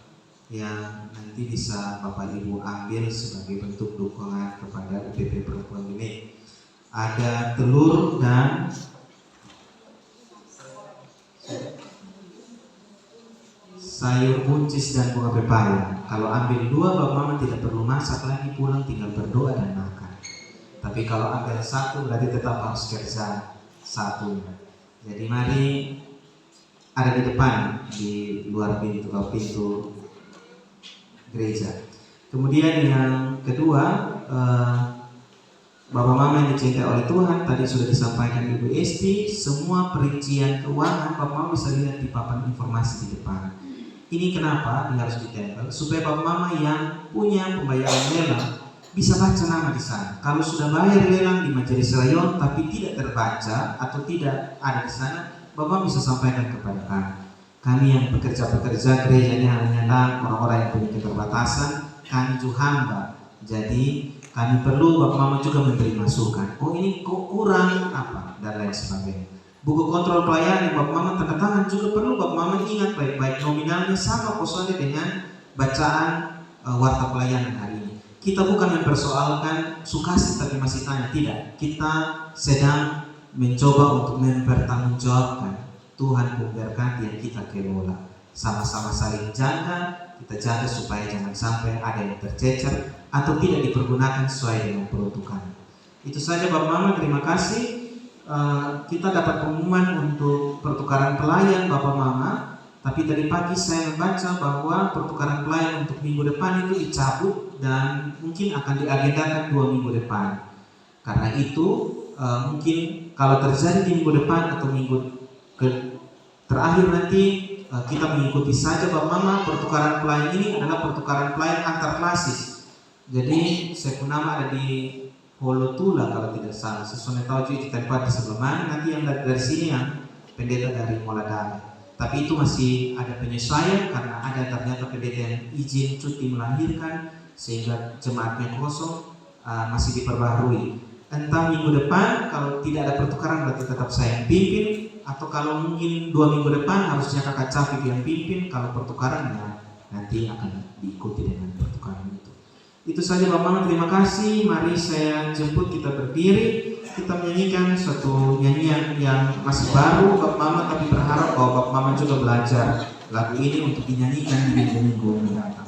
yang nanti bisa Bapak Ibu ambil sebagai bentuk dukungan kepada UPP Perempuan Umi. Ada telur dan sayur buncis dan bunga pepaya. Kalau ambil dua, Bapak Mama tidak perlu masak lagi, pulang tinggal berdoa dan makan. Tapi kalau ambil satu, berarti tetap harus kerja satunya. Jadi mari ada di depan, di luar pintu gereja. Kemudian yang kedua, Bapak Mama yang dicintai oleh Tuhan, tadi sudah disampaikan Ibu Esti, semua perincian keuangan Bapak Mama bisa lihat di papan informasi di depan. Ini kenapa ini harus ditempel, supaya Bapak Mama yang punya pembayaran lelang bisa baca nama di sana. Kalau sudah bayar lelang di Majelis Rayon tapi tidak terbaca atau tidak ada di sana, Bapak Mama bisa sampaikan kepada kami. Kami yang bekerja gerejanya hanyalah orang-orang yang punya keterbatasan, kami juga hamba. Jadi kami perlu Bapak Mama juga memberi masukan. Oh ini kok kurang apa dan lain sebagainya. Buku kontrol pelayanan Bapak Mama tanda tangan juga perlu Bapak Mama ingat baik-baik nominalnya sama kosongnya dengan bacaan warta pelayanan hari ini. Kita bukan mempersoalkan sukasi tapi masih tanya, tidak. Kita sedang mencoba untuk mempertanggungjawabkan Tuhan memberkati yang kita kelola. Sama-sama saling jaga, kita jaga supaya jangan sampai ada yang tercecer atau tidak dipergunakan sesuai dengan peruntukan. Itu saja Bapak Mama, terima kasih. kita dapat pengumuman untuk pertukaran pelayan Bapak Mama. Tapi tadi pagi saya membaca bahwa pertukaran pelayan untuk minggu depan itu dicabut dan mungkin akan diagendakan 2 minggu depan. Karena itu mungkin kalau terjadi di minggu depan atau minggu terakhir nanti kita mengikuti saja Bapak Mama. Pertukaran pelayan ini adalah pertukaran pelayan antar klasis. Jadi saya pun nama ada di Holotula kalau tidak salah. Sesuai tahu juga kita lihat di sebelah mana. Nanti yang dari sini yang pendeta dari Moladale. Tapi itu masih ada penyesuaian karena ada ternyata pendeta yang izin cuti melahirkan sehingga jemaatnya kosong, masih diperbaharui. Entah minggu depan kalau tidak ada pertukaran berarti tetap saya yang pimpin, atau kalau mungkin 2 minggu depan harusnya kakak Cafik yang pimpin. Kalau pertukaran ya nanti akan diikuti dengan pertukaran itu. Itu saja Bapak Mama, terima kasih. Mari saya jemput kita berdiri. Kita menyanyikan suatu nyanyian yang masih baru Bapak Mama, tapi berharap bahwa Bapak Mama juga belajar lagu ini untuk dinyanyikan di minggu-minggu mendatang.